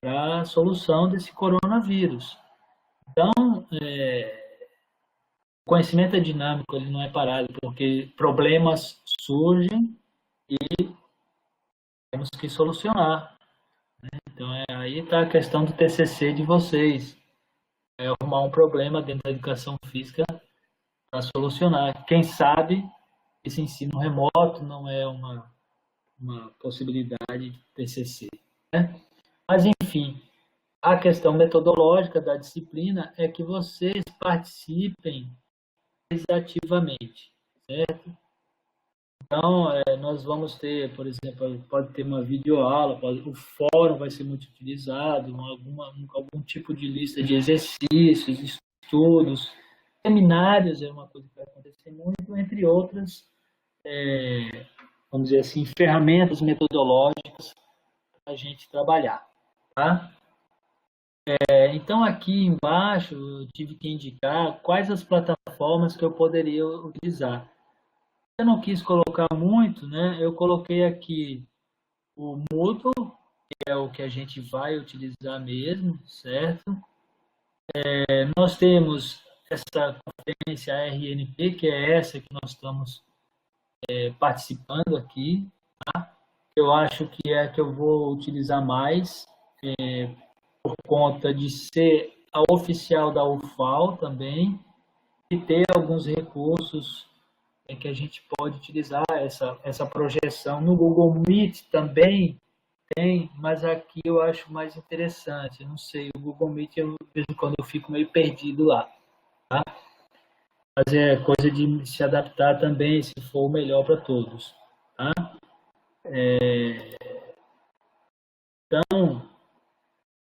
para a solução desse coronavírus. Então, o conhecimento é dinâmico, ele não é parado, porque problemas surgem e temos que solucionar. Então, aí está a questão do TCC de vocês. É arrumar um problema dentro da educação física para solucionar. Quem sabe esse ensino remoto não é uma possibilidade de TCC. Né? Mas, enfim, a questão metodológica da disciplina é que vocês participem ativamente, certo? Então, nós vamos ter, por exemplo, pode ter uma videoaula, o fórum vai ser muito utilizado, algum tipo de lista de exercícios, estudos, seminários é uma coisa que vai acontecer muito, entre outras, vamos dizer assim, ferramentas metodológicas para a gente trabalhar, tá? Então, aqui embaixo, eu tive que indicar quais as plataformas que eu poderia utilizar. Eu não quis colocar muito, né? Eu coloquei aqui o Moodle, que é o que a gente vai utilizar mesmo, certo? Nós temos essa conferência RNP, que é essa que nós estamos participando aqui, tá? Eu acho que é a que eu vou utilizar mais, por conta de ser a oficial da UFAL também, e ter alguns recursos que a gente pode utilizar essa projeção. No Google Meet também tem, mas aqui eu acho mais interessante. Eu não sei, o Google Meet, de vez em quando eu fico meio perdido lá. Tá? Mas é coisa de se adaptar também, se for o melhor para todos. Tá? Então,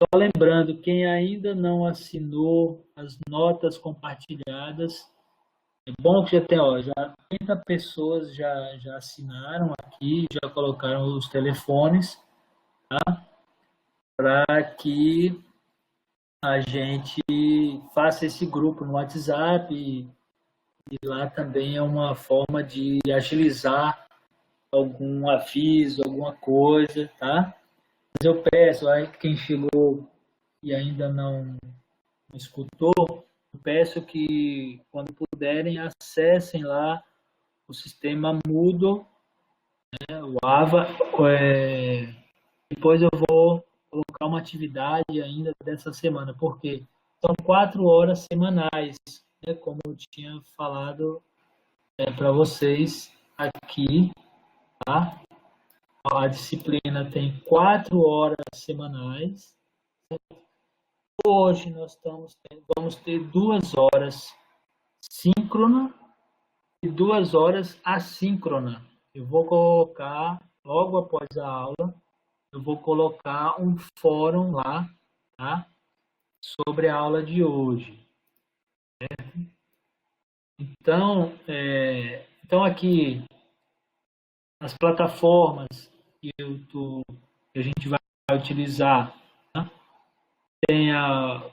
só lembrando, quem ainda não assinou as notas compartilhadas, é bom que já tem, já 30 pessoas já assinaram aqui, já colocaram os telefones, tá? Para que a gente faça esse grupo no WhatsApp e lá também é uma forma de agilizar algum aviso, alguma coisa, tá? Mas eu peço, aí quem chegou e ainda não escutou, eu peço que quando puderem acessem lá o sistema Moodle, né, o AVA. Depois eu vou colocar uma atividade ainda dessa semana, porque são 4 horas semanais, né, como eu tinha falado para vocês aqui, tá? A disciplina tem 4 horas semanais. Hoje nós vamos ter 2 horas síncrona e 2 horas assíncrona. Eu vou colocar, logo após a aula, eu vou colocar um fórum lá, tá? Sobre a aula de hoje. Certo? Então aqui, as plataformas que a gente vai utilizar, tá? Tem a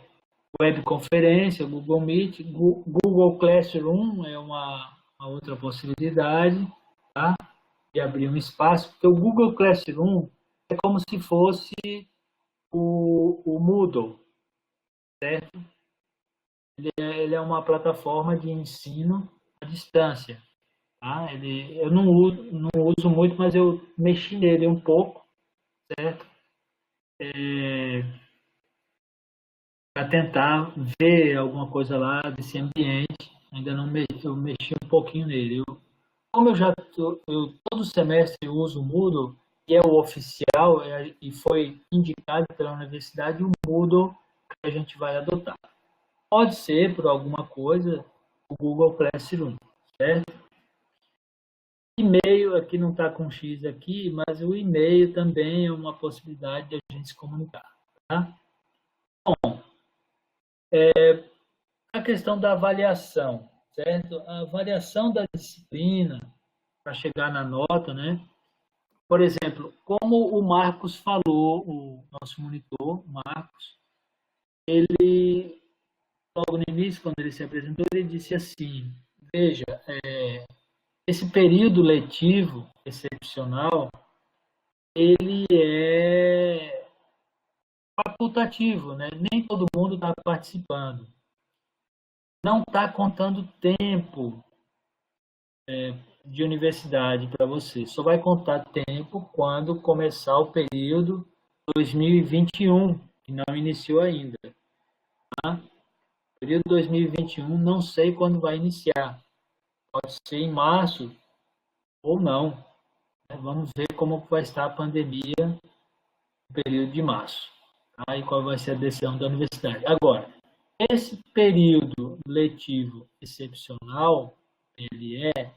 webconferência, Google Meet, Google Classroom é uma uma outra possibilidade, tá? De abrir um espaço, porque o Google Classroom é como se fosse o Moodle, certo? Ele é uma plataforma de ensino à distância. Tá? Eu não uso muito, mas eu mexi nele um pouco, certo? Para tentar ver alguma coisa lá desse ambiente. Ainda não mexi, eu mexi um pouquinho nele. Como todo semestre eu uso o Moodle, que é o oficial, e foi indicado pela universidade o Moodle que a gente vai adotar. Pode ser, por alguma coisa, o Google Classroom, certo? E-mail, aqui não está com X aqui, mas o e-mail também é uma possibilidade de a gente se comunicar. Tá? Bom, a questão da avaliação, certo? A avaliação da disciplina, para chegar na nota, né? Por exemplo, como o Marcos falou, o nosso monitor, o Marcos, ele, logo no início, quando ele se apresentou, ele disse assim, veja, esse período letivo excepcional, ele é facultativo, né? Nem todo mundo está participando. Não está contando tempo de universidade para você. Só vai contar tempo quando começar o período 2021, que não iniciou ainda. Tá? Período 2021, não sei quando vai iniciar. Pode ser em março ou não. Vamos ver como vai estar a pandemia no período de março. Tá? E qual vai ser a decisão da universidade. Agora, esse período letivo excepcional, ele é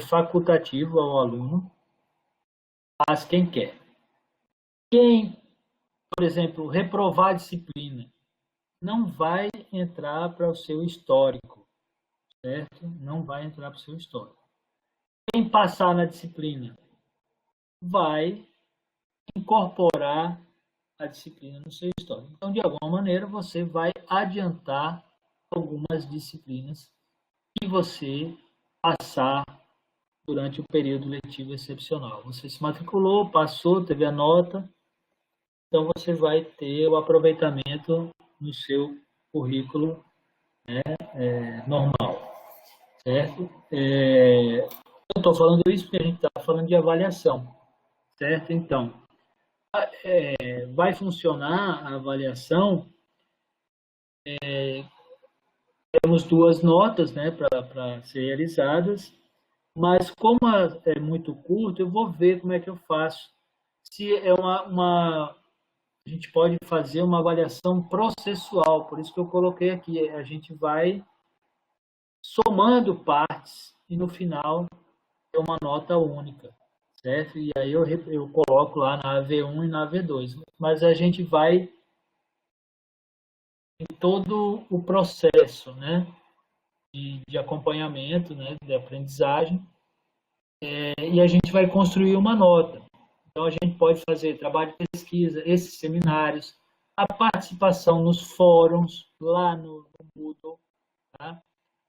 facultativo ao aluno, faz quem quer. Quem, por exemplo, reprovar a disciplina, não vai entrar para o seu histórico, certo? Não vai entrar para o seu histórico. Quem passar na disciplina vai incorporar a disciplina no seu histórico. Então, de alguma maneira, você vai adiantar algumas disciplinas que você passar durante o período letivo excepcional. Você se matriculou, passou, teve a nota, então você vai ter o aproveitamento no seu currículo, né, normal, certo? Eu estou falando isso porque a gente está falando de avaliação, certo? Então, vai funcionar a avaliação, temos duas notas, né, para ser realizadas, mas como é muito curto, eu vou ver como é que eu faço. Se é a gente pode fazer uma avaliação processual, por isso que eu coloquei aqui, a gente vai somando partes e no final é uma nota única, certo? E aí eu coloco lá na AV1 e na AV2, mas a gente vai em todo o processo, né, de acompanhamento, né, de aprendizagem, e a gente vai construir uma nota. Então, a gente pode fazer trabalho de pesquisa, esses seminários, a participação nos fóruns, lá no Moodle, tá?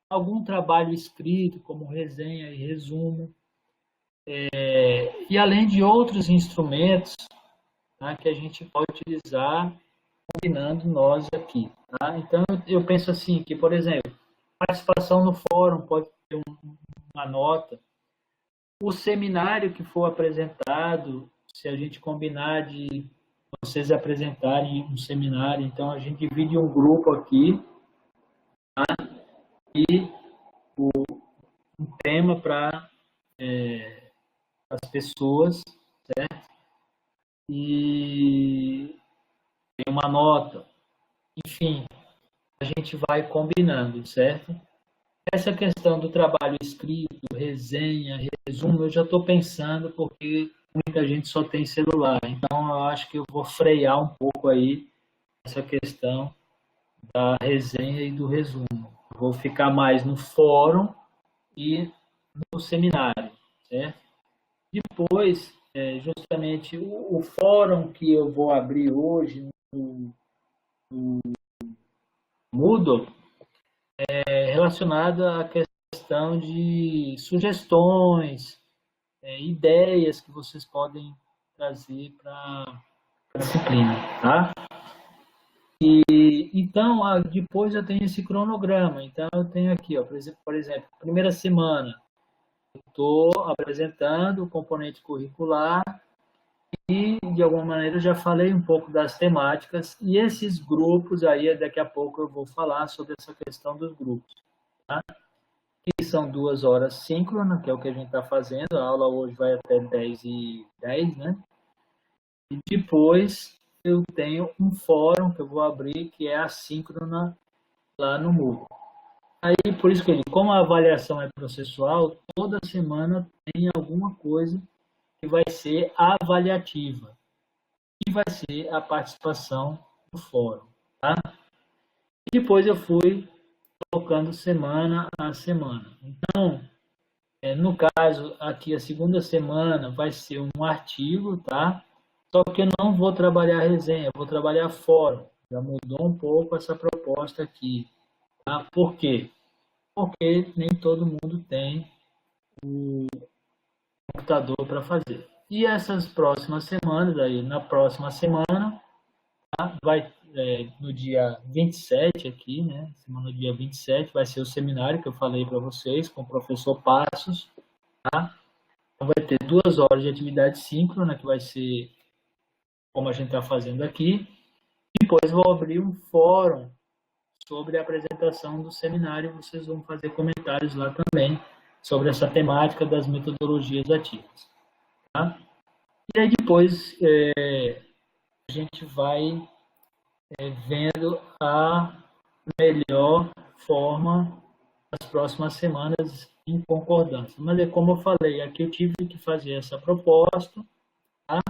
Algum trabalho escrito, como resenha e resumo, e além de outros instrumentos, tá, que a gente pode utilizar combinando nós aqui. Tá? Então, eu penso assim, que, por exemplo, participação no fórum pode ter uma nota, o seminário que for apresentado, se a gente combinar de vocês apresentarem um seminário, então a gente divide um grupo aqui, tá? E um tema para as pessoas, certo? E tem uma nota, enfim, a gente vai combinando, certo? Essa questão do trabalho escrito, resenha, resumo, eu já estou pensando porque muita gente só tem celular. Então, eu acho que eu vou frear um pouco aí essa questão da resenha e do resumo. Eu vou ficar mais no fórum e no seminário, certo? Depois, justamente, o fórum que eu vou abrir hoje no Moodle é relacionado à questão questão de sugestões, ideias que vocês podem trazer para a disciplina, tá? Então, depois eu tenho esse cronograma. Então, eu tenho aqui, ó, por exemplo, primeira semana, estou apresentando o componente curricular e, de alguma maneira, eu já falei um pouco das temáticas. E esses grupos, aí, daqui a pouco eu vou falar sobre essa questão dos grupos, tá? Que são 2 horas síncronas, que é o que a gente está fazendo. A aula hoje vai até 10h10, né? E depois eu tenho um fórum que eu vou abrir, que é assíncrona lá no Moodle. Aí, por isso que eu digo, como a avaliação é processual, toda semana tem alguma coisa que vai ser avaliativa, que vai ser a participação no fórum, tá? E depois eu fui colocando semana a semana. Então, no caso, aqui a segunda semana vai ser um artigo, tá? Só que eu não vou trabalhar resenha, eu vou trabalhar fórum. Já mudou um pouco essa proposta aqui, tá? Por quê? Porque nem todo mundo tem o computador para fazer. E essas próximas semanas, aí, na próxima semana, tá? Vai, no dia 27 aqui, né? Semana do dia 27, vai ser o seminário que eu falei para vocês, com o professor Passos, tá? Então vai ter 2 horas de atividade síncrona, que vai ser como a gente está fazendo aqui. Depois vou abrir um fórum sobre a apresentação do seminário. Vocês vão fazer comentários lá também sobre essa temática das metodologias ativas, tá? E aí depois a gente vai vendo a melhor forma das próximas semanas em concordância. Mas é como eu falei, aqui eu tive que fazer essa proposta, tá?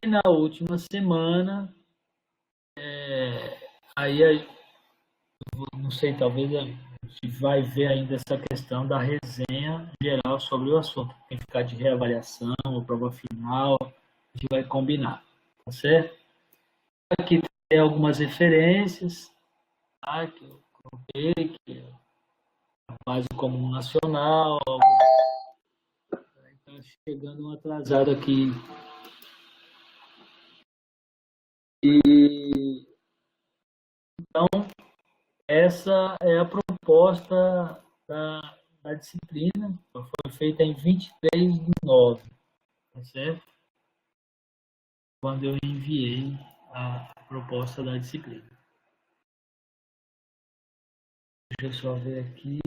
E na última semana, aí não sei, talvez a gente vai ver ainda essa questão da resenha geral sobre o assunto. Tem que ficar de reavaliação, ou prova final, a gente vai combinar, tá certo? Aqui tem algumas referências, tá? Que eu coloquei, que é a base comum nacional. Está chegando um atrasado aqui. E então, essa é a proposta da disciplina, foi feita em 23/9, tá certo? Quando eu enviei a proposta da disciplina. Deixa eu só ver aqui.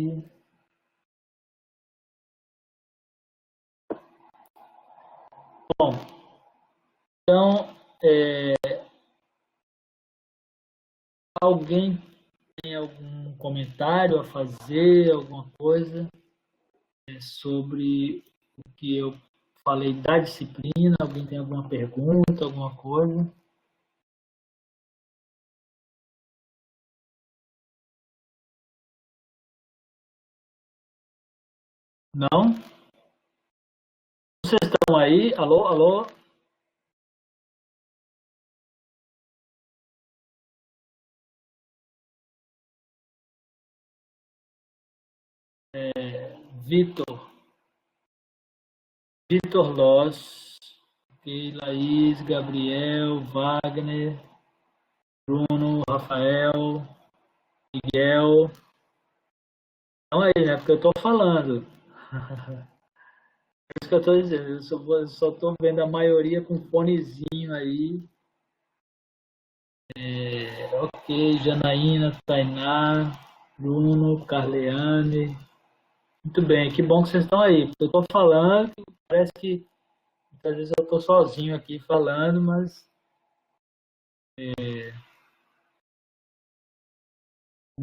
Bom, então, alguém tem algum comentário a fazer, alguma coisa sobre o que eu falei da disciplina? Alguém tem alguma pergunta, alguma coisa? Não? Vocês estão aí? Alô, alô? Vitor Loz, Laís, Gabriel, Wagner, Bruno, Rafael, Miguel. Não aí, né? Porque eu estou falando. É isso que eu estou dizendo. Eu só estou vendo a maioria com fonezinho aí. Ok, Janaína, Tainá, Bruno, Carleane. Muito bem, que bom que vocês estão aí. Eu estou falando, parece que muitas vezes eu estou sozinho aqui falando, mas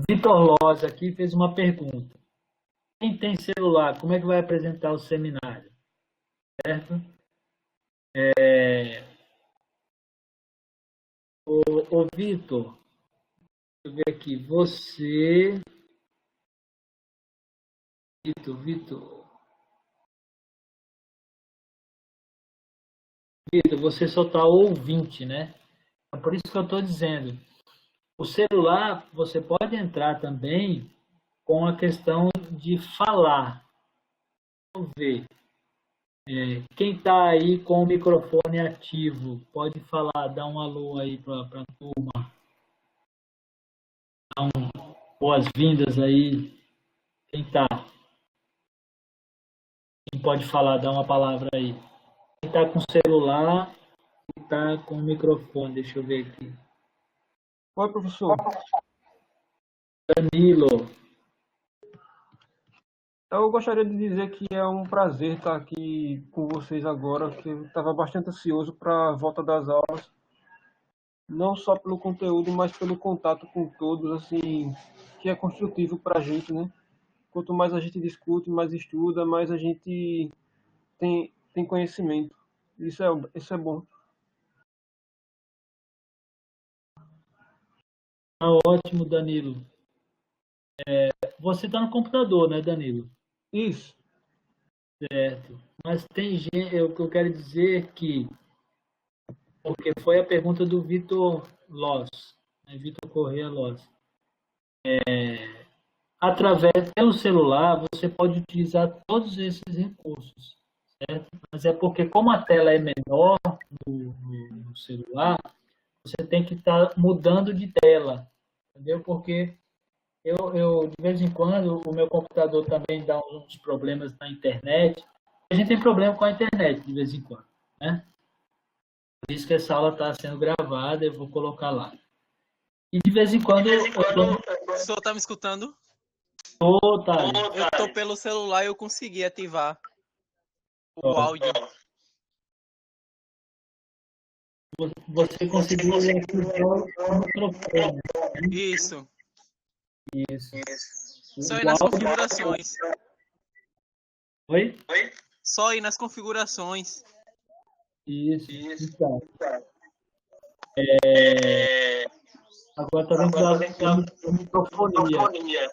Vitor Loz aqui fez uma pergunta. Quem tem celular, como é que vai apresentar o seminário? Certo? Ô Vitor, deixa eu ver aqui. Você. Vitor, você só está ouvinte, né? É por isso que eu estou dizendo. O celular, você pode entrar também com a questão de falar. Vamos ver. Quem está aí com o microfone ativo, pode falar, dá um alô aí para a turma. Dá boas-vindas aí. Quem está? Quem pode falar, dá uma palavra aí. Quem está com celular e está com o microfone, deixa eu ver aqui. Oi, professor. Danilo. Eu gostaria de dizer que é um prazer estar aqui com vocês agora, que eu estava bastante ansioso para a volta das aulas, não só pelo conteúdo, mas pelo contato com todos, assim, que é construtivo para a gente, né? Quanto mais a gente discute, mais estuda, mais a gente tem conhecimento. Isso é bom. Ótimo, Danilo. Você está no computador, né, Danilo? Isso. Certo. Mas tem gente, o que eu quero dizer que, porque foi a pergunta do Vitor Loss, né, Vitor Corrêa Loss. Através pelo celular, você pode utilizar todos esses recursos, certo? Mas é porque, como a tela é menor no celular, você tem que estar mudando de tela, entendeu? Porque de vez em quando, o meu computador também dá uns problemas na internet. A gente tem problema com a internet, de vez em quando, né? Por isso que essa aula está sendo gravada, eu vou colocar lá. E de vez em quando... O senhor está me escutando? Thales. Eu estou pelo celular e eu consegui ativar o áudio. Você conseguiu ativar o microfone, né? Isso. Isso. Só ir nas configurações. Oi? Só ir nas configurações. Isso. Então. Agora está vendo que a microfonia.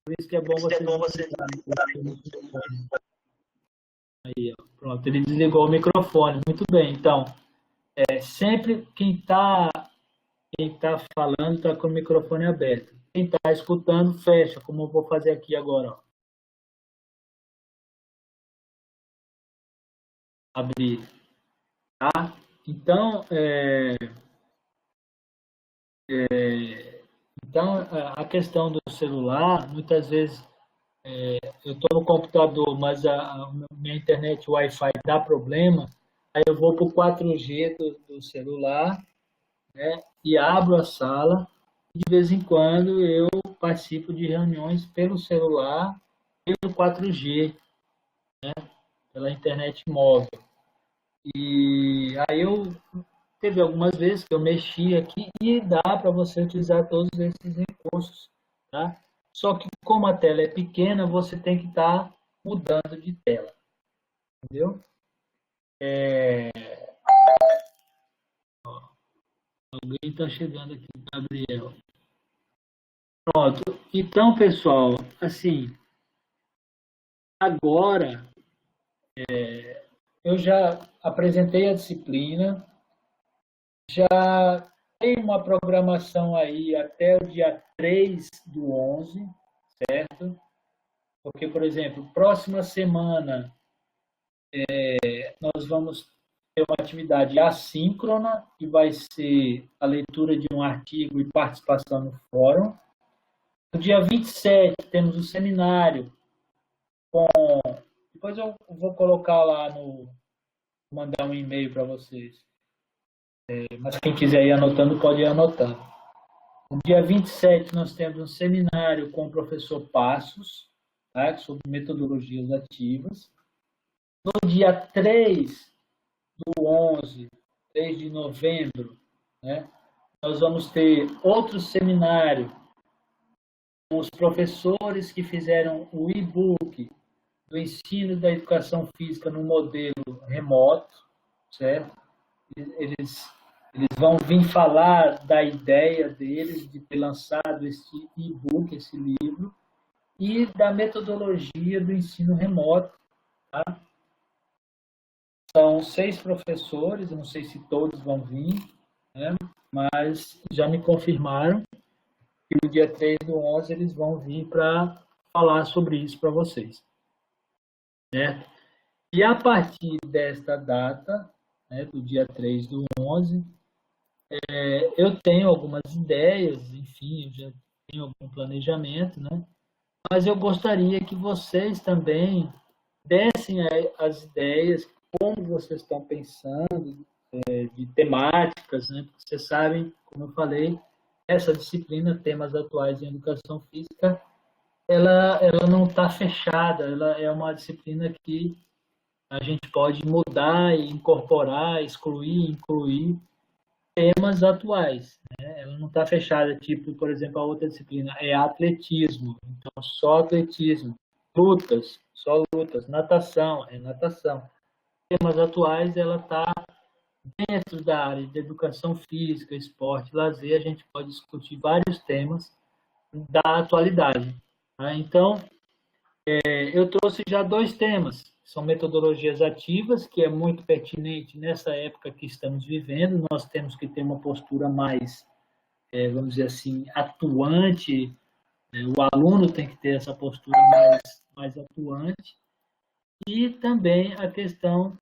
Por isso que é bom você desligar o microfone. Aí, ó, pronto, ele desligou o microfone. Muito bem, então, sempre quem tá falando está com o microfone aberto. Quem está escutando, fecha, como eu vou fazer aqui agora. Ó. Abrir. Tá? Então, a questão do celular, muitas vezes eu estou no computador, mas a minha internet Wi-Fi dá problema, aí eu vou para o 4G do celular, né, e abro a sala. De vez em quando eu participo de reuniões pelo celular, pelo 4G, né, pela internet móvel. E aí teve algumas vezes que eu mexi aqui e dá para você utilizar todos esses recursos, tá? Só que como a tela é pequena, você tem que estar mudando de tela, entendeu? Alguém está chegando aqui, Gabriel. Pronto. Então, pessoal, assim, agora eu já apresentei a disciplina, já tem uma programação aí até o dia 3/11, certo? Porque, por exemplo, próxima semana nós vamos ter uma atividade assíncrona, que vai ser a leitura de um artigo e participação no fórum. No dia 27, temos um seminário com... Depois eu vou colocar lá mandar um e-mail para vocês. Mas quem quiser ir anotando, pode ir anotando. No dia 27, nós temos um seminário com o professor Passos, tá, sobre metodologias ativas. No dia 3/11, 3 de novembro, né, nós vamos ter outro seminário com os professores que fizeram o e-book do ensino da educação física no modelo remoto, certo? Eles vão vir falar da ideia deles de ter lançado esse e-book, esse livro, e da metodologia do ensino remoto. Tá? São 6 professores, eu não sei se todos vão vir, né? Mas já me confirmaram. E no dia 3 do 11 eles vão vir para falar sobre isso para vocês. Certo? E a partir desta data, né, do dia 3 do 11, eu tenho algumas ideias, enfim, eu já tenho algum planejamento, né? Mas eu gostaria que vocês também dessem as ideias, como vocês estão pensando, de temáticas, né? Porque vocês sabem, como eu falei, essa disciplina, Temas Atuais em Educação Física, ela não está fechada, ela é uma disciplina que a gente pode mudar e incorporar, excluir, incluir temas atuais. Né? Ela não está fechada, tipo, por exemplo, a outra disciplina é atletismo, então só atletismo, lutas, só lutas, natação, é natação. Temas atuais, ela está dentro da área de educação física, esporte, lazer, a gente pode discutir vários temas da atualidade. Tá? Então, eu trouxe já 2 temas, são metodologias ativas, que é muito pertinente nessa época que estamos vivendo, nós temos que ter uma postura mais, vamos dizer assim, atuante, o aluno tem que ter essa postura mais atuante, e também a questão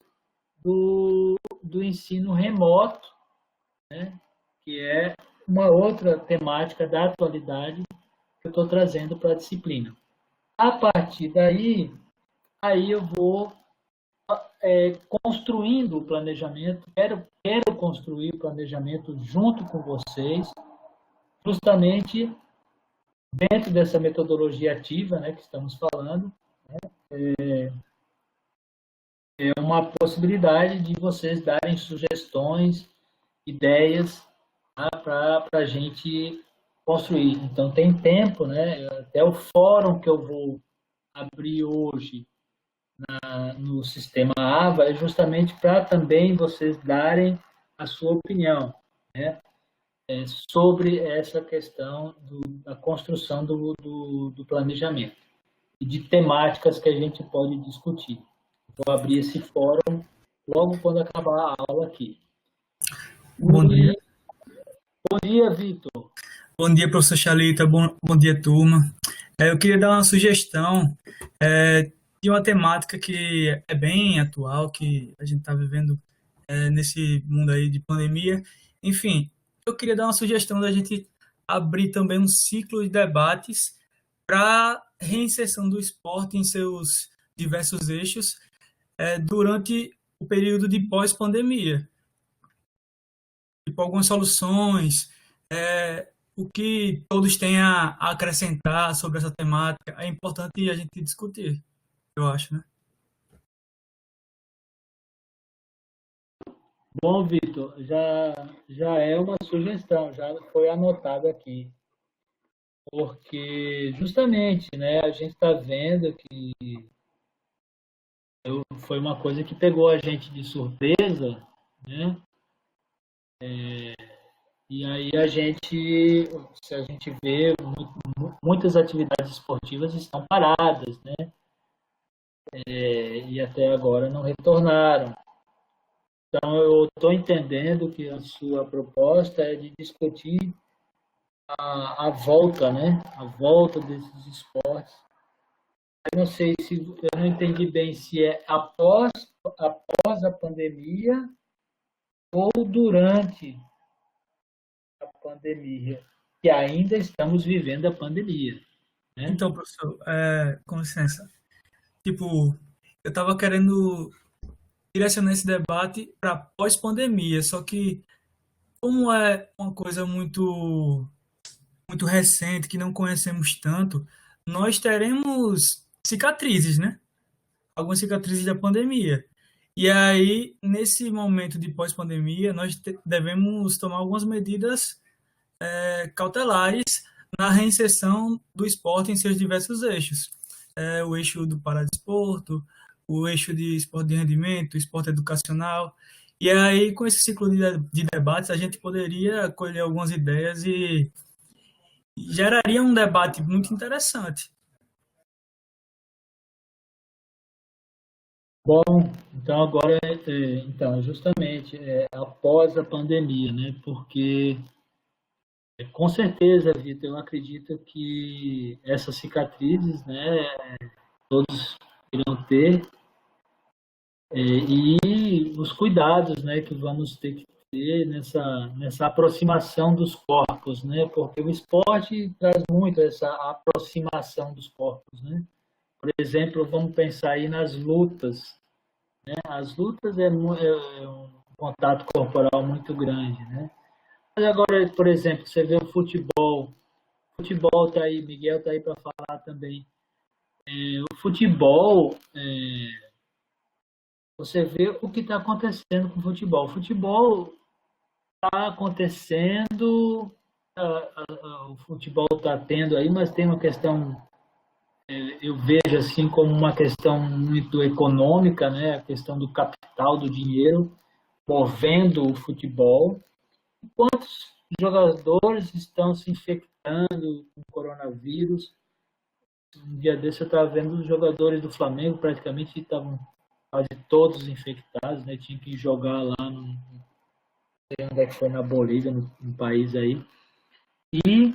do ensino remoto, né, que é uma outra temática da atualidade que eu estou trazendo para a disciplina. A partir daí, aí eu vou construindo o planejamento, quero construir o planejamento junto com vocês, justamente dentro dessa metodologia ativa, né, que estamos falando, é uma possibilidade de vocês darem sugestões, ideias, tá, para a gente construir. Então, tem tempo, né? Até o fórum que eu vou abrir hoje no sistema AVA é justamente para também vocês darem a sua opinião, né? Sobre essa questão da construção do planejamento e de temáticas que a gente pode discutir. Vou abrir esse fórum logo quando acabar a aula aqui. Bom dia. Bom dia, Vitor. Bom dia, professor Chalita. Bom dia, turma. Eu queria dar uma sugestão de uma temática que é bem atual, que a gente está vivendo nesse mundo aí de pandemia. Enfim, eu queria dar uma sugestão da gente abrir também um ciclo de debates para reinserção do esporte em seus diversos eixos durante o período de pós-pandemia. Tipo, algumas soluções, o que todos têm a acrescentar sobre essa temática, é importante a gente discutir, eu acho, né? Bom, Vitor, já é uma sugestão, já foi anotado aqui, porque justamente, né, a gente está vendo que foi uma coisa que pegou a gente de surpresa, né? E aí se a gente vê, muitas atividades esportivas estão paradas, né? E até agora não retornaram. Então, eu estou entendendo que a sua proposta é de discutir a volta, né? A volta desses esportes. Eu não sei se eu não entendi bem se é após a pandemia ou durante a pandemia, que ainda estamos vivendo a pandemia, né? Então, professor, com licença, tipo, eu estava querendo direcionar esse debate para pós-pandemia, só que como é uma coisa muito recente, que não conhecemos tanto, nós teremos cicatrizes, né? Algumas cicatrizes da pandemia. E aí, nesse momento de pós-pandemia, nós devemos tomar algumas medidas cautelares na reinserção do esporte em seus diversos eixos. O eixo do paradesporto, o eixo de esporte de rendimento, esporte educacional. E aí, com esse ciclo de debates, a gente poderia colher algumas ideias e geraria um debate muito interessante. Bom, então agora, então, justamente após a pandemia, né? Porque Com certeza, Vitor, eu acredito que essas cicatrizes, né, todos irão ter, e os cuidados, né, que vamos ter que ter nessa aproximação dos corpos, né, porque o esporte traz muito essa aproximação dos corpos, né. Por exemplo, vamos pensar aí nas lutas, né, as lutas é um contato corporal muito grande, né. Mas agora, por exemplo, você vê o futebol tá aí, Miguel tá aí para falar também. O futebol, você vê o que está acontecendo com o futebol. O futebol está acontecendo, o futebol está tendo aí, mas tem uma questão, eu vejo assim como uma questão muito econômica, né? A questão do capital, do dinheiro, movendo o futebol. Quantos jogadores estão se infectando com coronavírus? Um dia desse eu estava vendo os jogadores do Flamengo, praticamente estavam quase todos infectados, né? Tinha que jogar lá, não sei onde é que foi, na Bolívia, no país aí. E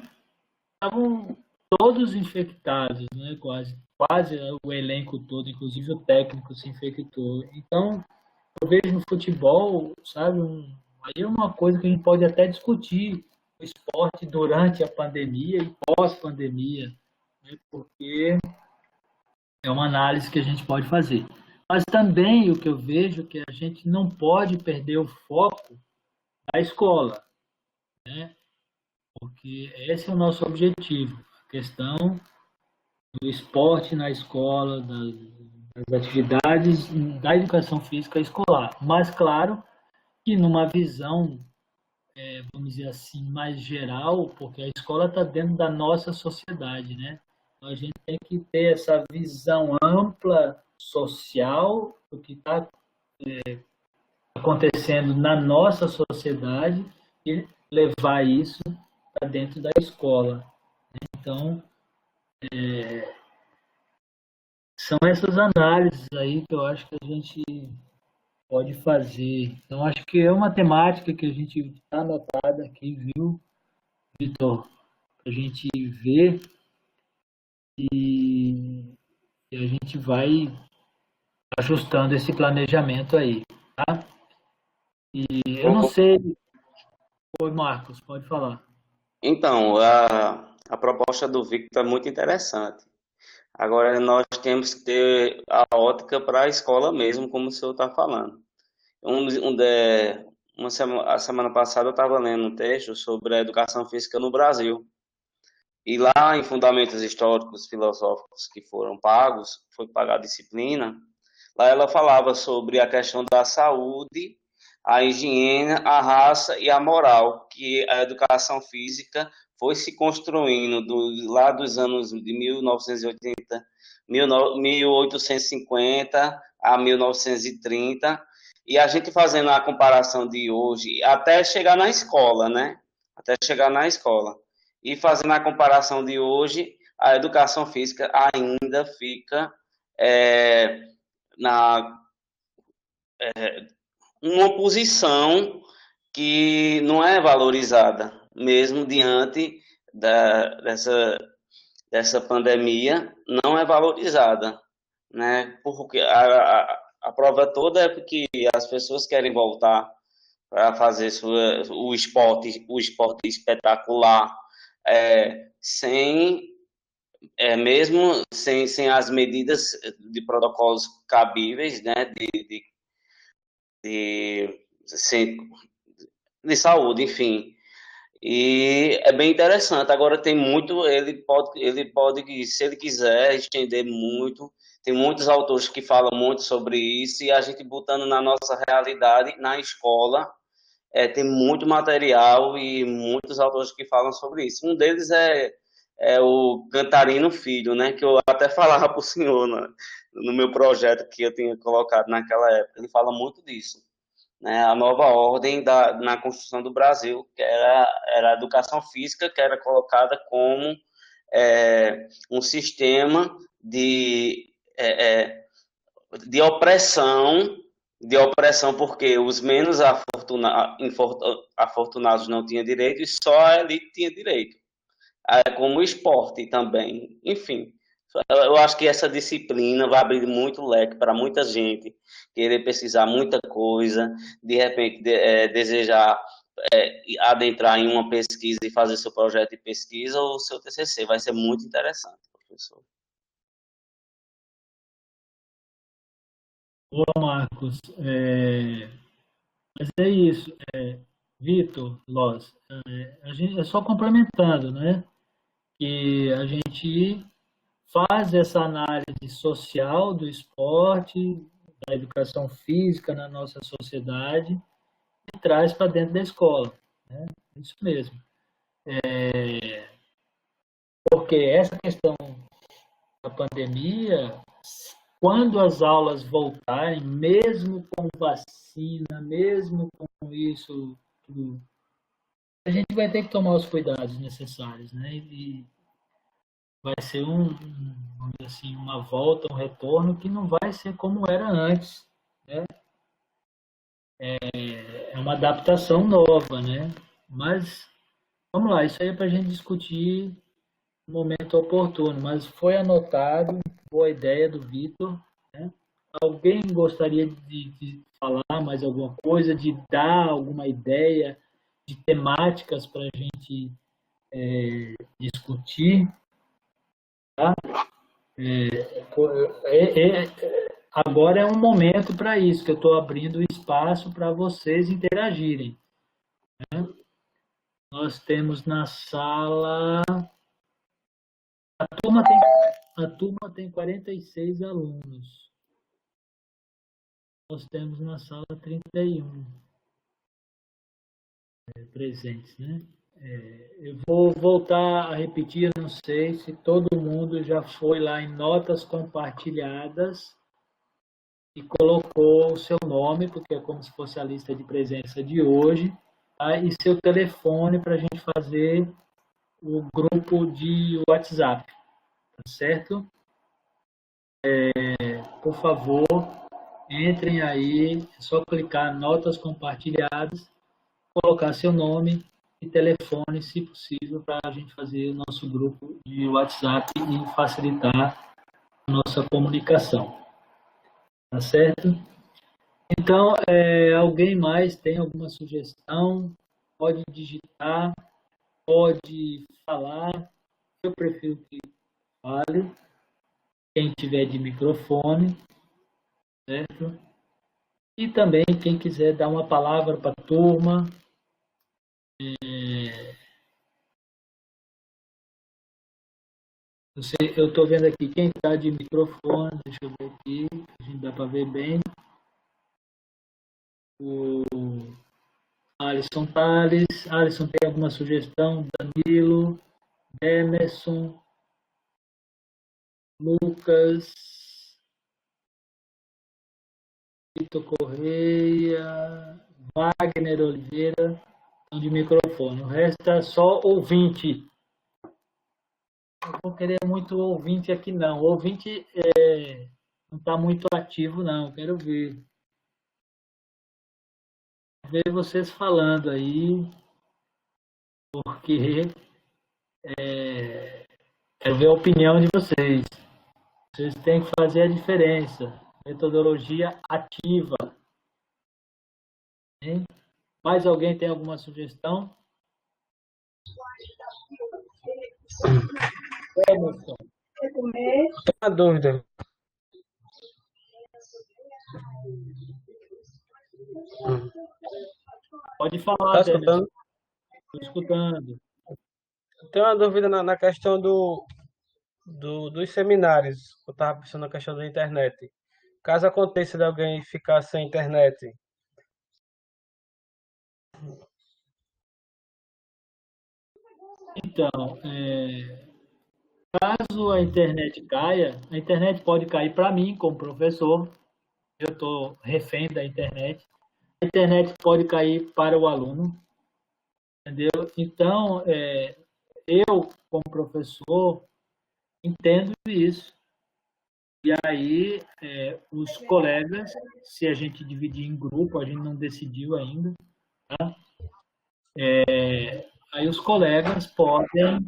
estavam todos infectados, né? Quase o elenco todo, inclusive o técnico se infectou. Então, eu vejo no futebol, sabe, aí é uma coisa que a gente pode até discutir, o esporte durante a pandemia e pós-pandemia, né? Porque é uma análise que a gente pode fazer. Mas também o que eu vejo é que a gente não pode perder o foco da escola, né? Porque esse é o nosso objetivo, a questão do esporte na escola, das atividades da educação física escolar. Mas, claro, que numa visão, vamos dizer assim, mais geral, porque a escola está dentro da nossa sociedade, né? Então, a gente tem que ter essa visão ampla social do que está acontecendo na nossa sociedade e levar isso para dentro da escola. Então, são essas análises aí que eu acho que a gente pode fazer. Então, acho que é uma temática que a gente está anotada aqui, viu, Vitor? A gente vê e a gente vai ajustando esse planejamento aí, tá? E eu não sei. Oi, Marcos, pode falar. Então, a proposta do Victor é muito interessante. Agora, nós temos que ter a ótica para a escola mesmo, como o senhor está falando. A semana passada eu estava lendo um texto sobre a educação física no Brasil. E lá em Fundamentos Históricos Filosóficos que foram pagos, foi pagar a disciplina, lá ela falava sobre a questão da saúde, a higiene, a raça e a moral, que a educação física foi se construindo lá dos anos de 1980, 1850 a 1930, e a gente fazendo a comparação de hoje, até chegar na escola, né? Até chegar na escola. E fazendo a comparação de hoje, a educação física ainda fica na uma posição que não é valorizada, mesmo diante dessa pandemia, não é valorizada, né? Porque a prova toda é porque as pessoas querem voltar para fazer o esporte espetacular, sem mesmo sem as medidas de protocolos cabíveis, né, de, sem, de saúde, enfim. E é bem interessante. Agora tem muito, ele pode, se ele quiser, estender muito. Tem muitos autores que falam muito sobre isso e a gente botando na nossa realidade, na escola, tem muito material e muitos autores que falam sobre isso. Um deles é o Cantarino Filho, né? Que eu até falava para o senhor, né, no meu projeto que eu tinha colocado naquela época. Ele fala muito disso, né? A nova ordem na construção do Brasil, que era a educação física, que era colocada como um sistema de opressão de opressão, porque os menos afortunados não tinham direito e só a elite tinha direito. Como esporte também. Enfim, eu acho que essa disciplina vai abrir muito leque para muita gente querer pesquisar muita coisa, de repente desejar adentrar em uma pesquisa e fazer seu projeto de pesquisa ou seu TCC. Vai ser muito interessante, professor. Boa, Marcos. Mas é isso. Vitor, Loz, a gente, é só complementando, né? Que a gente faz essa análise social do esporte, da educação física na nossa sociedade e traz para dentro da escola. Né? Isso mesmo. Porque essa questão da pandemia, quando as aulas voltarem, mesmo com vacina, mesmo com isso, tudo, a gente vai ter que tomar os cuidados necessários, né? E vai ser vamos dizer assim, uma volta, um retorno que não vai ser como era antes, né? É uma adaptação nova, né? Mas vamos lá, isso aí é para a gente discutir no momento oportuno, mas foi anotado, boa ideia do Vitor, né? Alguém gostaria de falar mais alguma coisa, de dar alguma ideia de temáticas para a gente discutir? Tá? Agora é um momento para isso, que eu estou abrindo espaço para vocês interagirem. Né? Nós temos na sala... A turma tem 46 alunos. Nós temos na sala 31 presentes, né? Eu vou voltar a repetir, eu não sei se todo mundo já foi lá em notas compartilhadas e colocou o seu nome, porque é como se fosse a lista de presença de hoje, tá? E seu telefone para a gente fazer o grupo de WhatsApp, tá certo? Por favor, entrem aí, é só clicar notas compartilhadas, colocar seu nome e telefone, se possível, para a gente fazer o nosso grupo de WhatsApp e facilitar a nossa comunicação. Tá certo? Então, alguém mais tem alguma sugestão? Pode digitar, pode falar. Eu prefiro que fale. Quem tiver de microfone, certo? E também quem quiser dar uma palavra para a turma. Eu estou vendo aqui quem está de microfone, deixa eu ver aqui, a gente dá para ver bem. O Alisson Tales. Alisson, tem alguma sugestão? Danilo, Emerson, Lucas, Vitor Correia, Wagner Oliveira, estão de microfone. O resto é só ouvinte. Eu vou querer muito ouvinte aqui, não. O ouvinte não está muito ativo, não. Quero ver. Ver vocês falando aí, porque quero ver a opinião de vocês. Vocês têm que fazer a diferença. Metodologia ativa. Hein? Mais alguém tem alguma sugestão? Emerson. Tenho uma dúvida. Pode falar, Tá escutando? Estou escutando. Tenho uma dúvida na questão dos seminários. Eu estava pensando na questão da internet. Caso aconteça de alguém ficar sem internet, Então, caso a internet caia, a internet pode cair para mim, como professor, eu estou refém da internet. A internet pode cair para o aluno, entendeu? Então, eu, como professor, entendo isso. E aí, os colegas, se a gente dividir em grupo, a gente não decidiu ainda, tá? Aí os colegas podem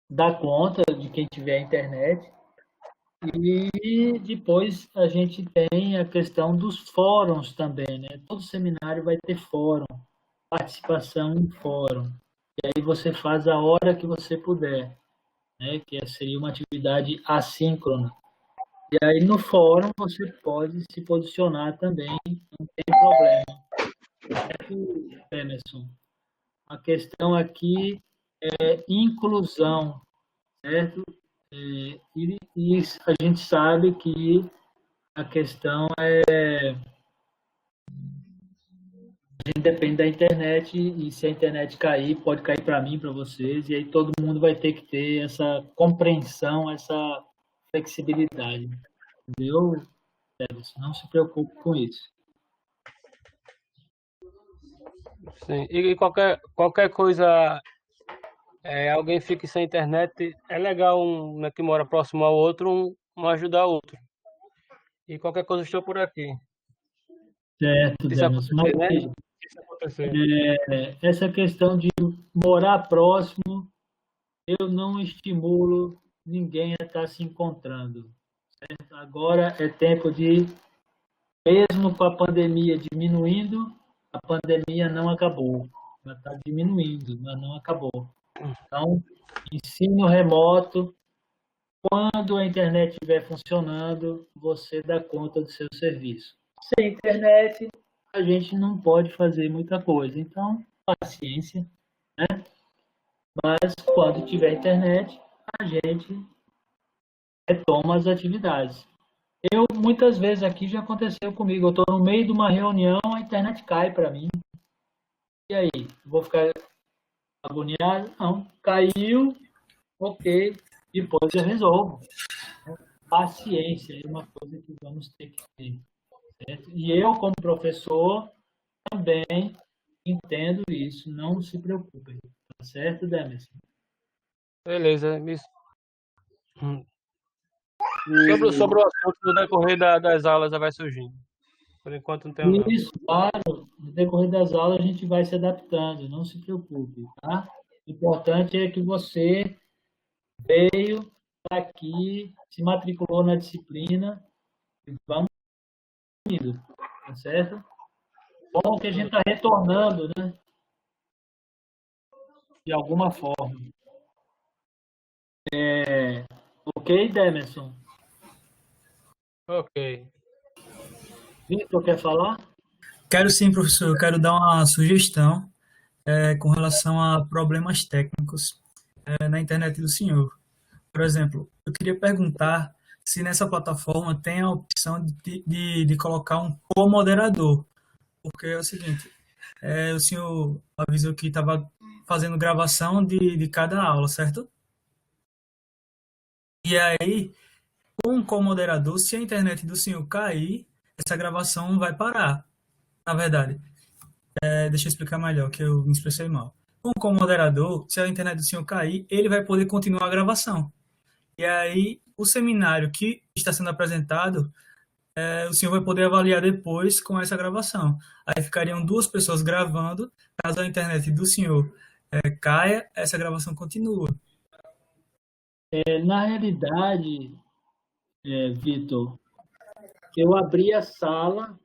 dar conta de quem tiver internet. E depois a gente tem a questão dos fóruns também, né? Todo seminário vai ter fórum, participação em fórum. E aí você faz a hora que você puder, né? Que seria uma atividade assíncrona. E aí no fórum você pode se posicionar também, não tem problema. Emerson, a questão aqui é inclusão, certo? E a gente sabe que a questão a gente depende da internet e se a internet cair, pode cair para mim, para vocês, e aí todo mundo vai ter que ter essa compreensão, essa flexibilidade. Entendeu, Everson? Não se preocupe com isso. Sim. E qualquer coisa, alguém fique sem internet, é legal um, né, que mora próximo ao outro, um ajudar o outro. E qualquer coisa, estou por aqui. Certo, Se isso Demerson. acontecer, né? Mas Se isso acontecer. essa questão de morar próximo, eu não estimulo ninguém a estar se encontrando. Certo? Agora é tempo de, mesmo com a pandemia diminuindo, a pandemia não acabou. Ela está diminuindo, mas não acabou. Então, ensino remoto, quando a internet estiver funcionando, você dá conta do seu serviço. Sem internet, a gente não pode fazer muita coisa. Então, paciência, né? Mas quando tiver internet, a gente retoma as atividades. Muitas vezes aqui já aconteceu comigo, eu estou no meio de uma reunião, a internet cai para mim. E aí, vou ficar agoniado? Não, caiu, ok, depois eu resolvo. Paciência é uma coisa que vamos ter que ter. Certo? E eu, como professor, também entendo isso, não se preocupem. Tá certo, Demerson? Beleza. Sobre o assunto, no decorrer das aulas já vai surgindo. Por enquanto não tem não. Isso, claro. No decorrer das aulas a gente vai se adaptando, não se preocupe, tá? O importante é que você veio aqui, se matriculou na disciplina e vamos indo, tá certo? Bom que a gente está retornando, né? De alguma forma. Ok, Demerson? Ok. Vitor, quer falar? Quero sim, professor. Eu quero dar uma sugestão com relação a problemas técnicos na internet do senhor. Por exemplo, eu queria perguntar se nessa plataforma tem a opção de colocar um co-moderador. Porque é o seguinte, o senhor avisou que estava fazendo gravação de cada aula, certo? E aí, com um co-moderador, se a internet do senhor cair, essa gravação vai parar. Na verdade, deixa eu explicar melhor, que eu me expressei mal. Com o moderador, se a internet do senhor cair, ele vai poder continuar a gravação. E aí, o seminário que está sendo apresentado, o senhor vai poder avaliar depois com essa gravação. Aí ficariam duas pessoas gravando. Caso a internet do senhor caia, essa gravação continua. Na realidade, Vitor, eu abri a sala,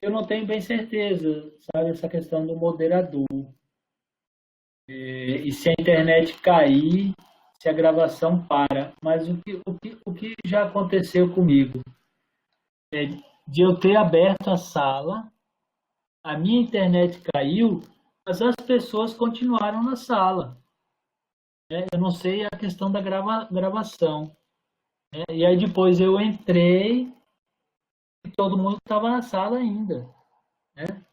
eu não tenho bem certeza, sabe, essa questão do moderador. E se a internet cair, se a gravação para. Mas o que já aconteceu comigo é de eu ter aberto a sala, a minha internet caiu, mas as pessoas continuaram na sala. Eu não sei a questão da gravação. E aí depois eu entrei e todo mundo estava na sala ainda. Né?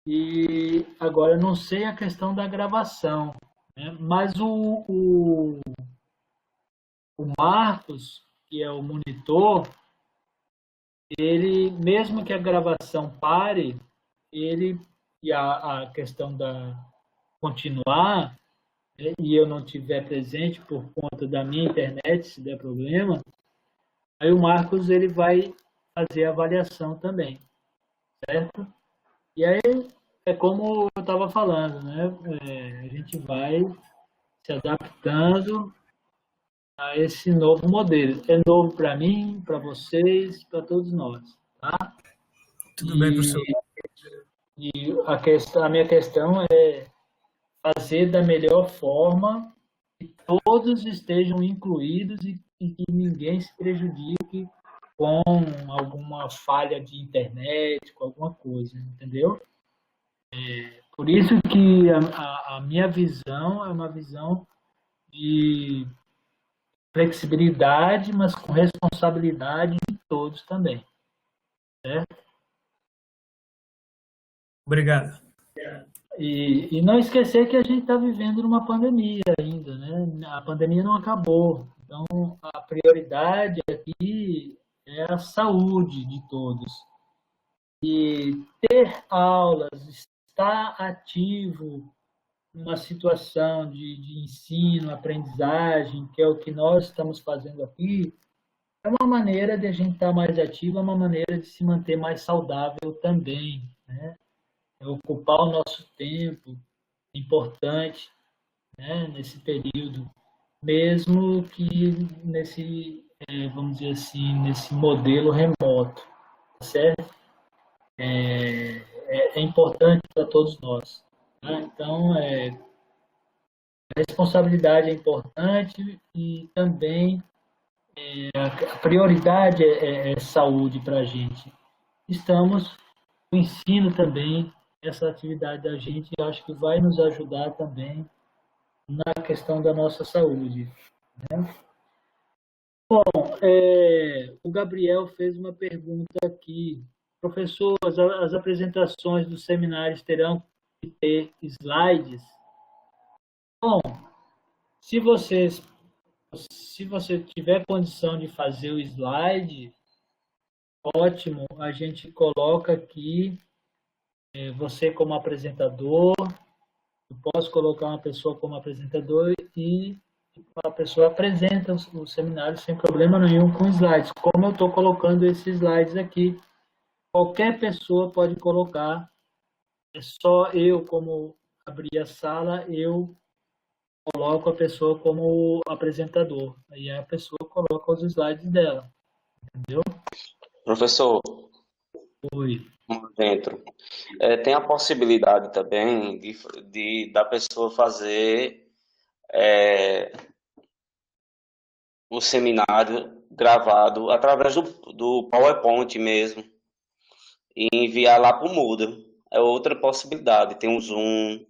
E agora eu não sei a questão da gravação. Né? Mas o Marcos, que é o monitor, ele, mesmo que a gravação pare, ele e a questão da continuar, e eu não tiver presente por conta da minha internet, se der problema, aí o Marcos ele vai fazer a avaliação também, certo? E aí é como eu estava falando, né? A gente vai se adaptando a esse novo modelo. É novo para mim, para vocês, para todos nós, tá? Tudo bem, professor. E a minha questão é fazer da melhor forma que todos estejam incluídos e que ninguém se prejudique com alguma falha de internet, com alguma coisa, entendeu? Por isso que a minha visão é uma visão de flexibilidade, mas com responsabilidade de todos também, certo? Obrigado. E não esquecer que a gente está vivendo numa pandemia ainda, né? A pandemia não acabou. Então, a prioridade aqui é a saúde de todos. E ter aulas, estar ativo numa situação de ensino, aprendizagem, que é o que nós estamos fazendo aqui, é uma maneira de a gente estar mais ativo, é uma maneira de se manter mais saudável também, né? É ocupar o nosso tempo, importante, né, nesse período, mesmo que nesse, vamos dizer assim, nesse modelo remoto, certo? É importante para todos nós. Tá? Então, a responsabilidade é importante e também a prioridade é saúde para a gente. Estamos, o ensino também, essa atividade da gente, eu acho que vai nos ajudar também na questão da nossa saúde. Né? Bom, o Gabriel fez uma pergunta aqui. Professor, as apresentações dos seminários terão que ter slides? Bom, se você tiver condição de fazer o slide, ótimo, a gente coloca aqui você como apresentador, eu posso colocar uma pessoa como apresentador e a pessoa apresenta o seminário sem problema nenhum com slides. Como eu estou colocando esses slides aqui, qualquer pessoa pode colocar, é só eu, como abrir a sala, eu coloco a pessoa como apresentador. Aí a pessoa coloca os slides dela, entendeu? Professor, Oi. dentro, tem a possibilidade também da pessoa fazer o seminário gravado através do PowerPoint mesmo e enviar lá para o Moodle. É outra possibilidade. Tem o Zoom,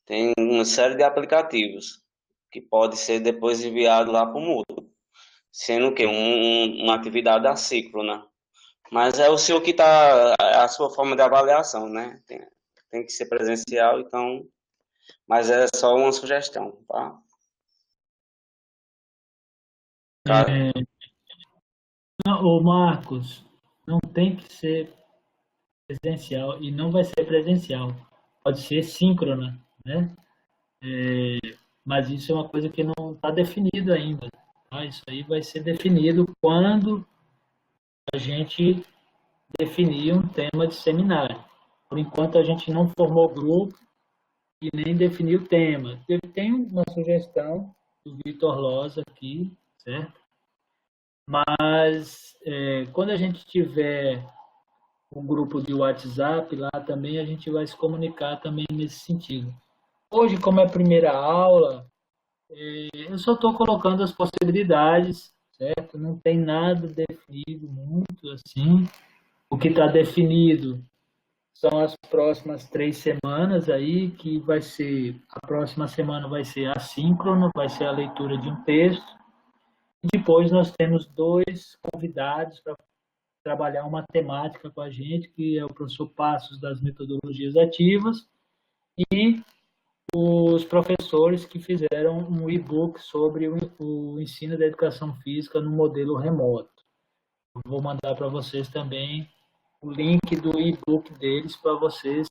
tem uma série de aplicativos que pode ser depois enviado lá para o Moodle, sendo que uma atividade assíncrona. Mas é o seu que está, a sua forma de avaliação, né? Tem que ser presencial, então, mas é só uma sugestão, tá? Ô Marcos, não tem que ser presencial e não vai ser presencial. Pode ser síncrona, né? Mas isso é uma coisa que não está definido ainda. Tá? Isso aí vai ser definido quando a gente definir um tema de seminário. Por enquanto, a gente não formou grupo e nem definiu o tema. Eu tenho uma sugestão do Vitor Loza aqui, certo? Mas quando a gente tiver um grupo de WhatsApp lá também, a gente vai se comunicar também nesse sentido. Hoje, como é a primeira aula, eu só estou colocando as possibilidades, certo? Não tem nada definido muito assim. O que está definido são as próximas 3 semanas aí, que vai ser, a próxima semana vai ser assíncrona, vai ser a leitura de um texto. E depois nós temos 2 convidados para trabalhar uma temática com a gente, que é o professor Passos das metodologias ativas e os professores que fizeram um e-book sobre o ensino da educação física no modelo remoto. Eu vou mandar para vocês também o link do e-book deles para vocês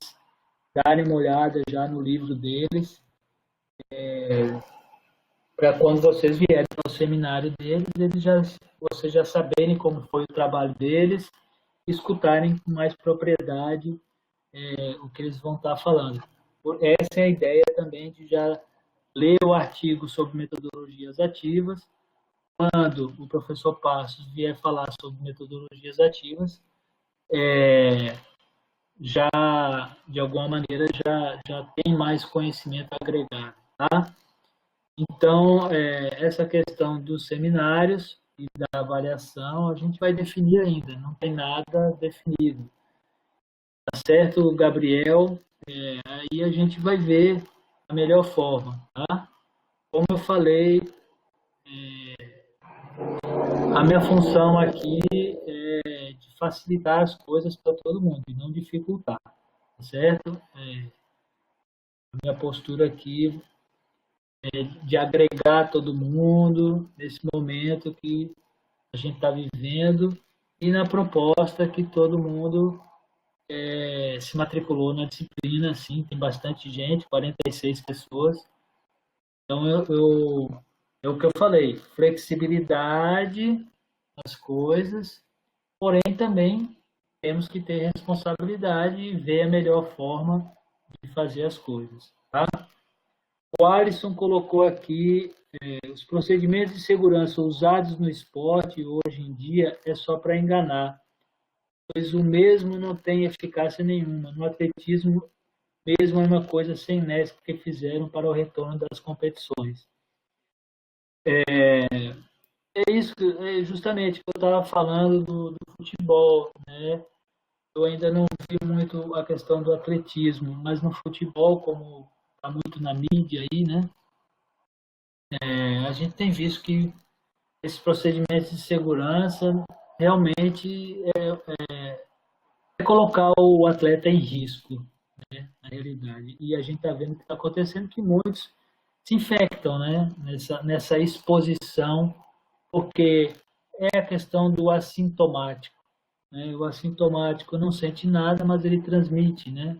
darem uma olhada já no livro deles. para quando vocês vierem para o seminário deles, vocês já saberem como foi o trabalho deles, escutarem com mais propriedade o que eles vão estar falando. Essa é a ideia também de já ler o artigo sobre metodologias ativas. Quando o professor Passos vier falar sobre metodologias ativas, já, de alguma maneira, já tem mais conhecimento agregado, tá? Então, essa questão dos seminários e da avaliação, a gente vai definir ainda, não tem nada definido. Tá certo, Gabriel? Aí a gente vai ver a melhor forma, tá? Como eu falei, a minha função aqui é de facilitar as coisas para todo mundo e não dificultar, tá certo? A minha postura aqui é de agregar todo mundo nesse momento que a gente está vivendo e na proposta que todo mundo se matriculou na disciplina, assim, tem bastante gente, 46 pessoas. Então, é o que eu falei, flexibilidade nas coisas, porém também temos que ter responsabilidade e ver a melhor forma de fazer as coisas, tá? O Alisson colocou aqui, os procedimentos de segurança usados no esporte hoje em dia é só para enganar, pois o mesmo não tem eficácia nenhuma. No atletismo, mesmo é uma coisa sem nexo que fizeram para o retorno das competições. É isso, justamente, que eu estava falando do futebol, né? Eu ainda não vi muito a questão do atletismo, mas no futebol, como está muito na mídia aí, né? A gente tem visto que esses procedimentos de segurança realmente é colocar o atleta em risco, né, na realidade. E a gente está vendo que está acontecendo que muitos se infectam, né, nessa exposição, porque é a questão do assintomático. Né? O assintomático não sente nada, mas ele transmite, né?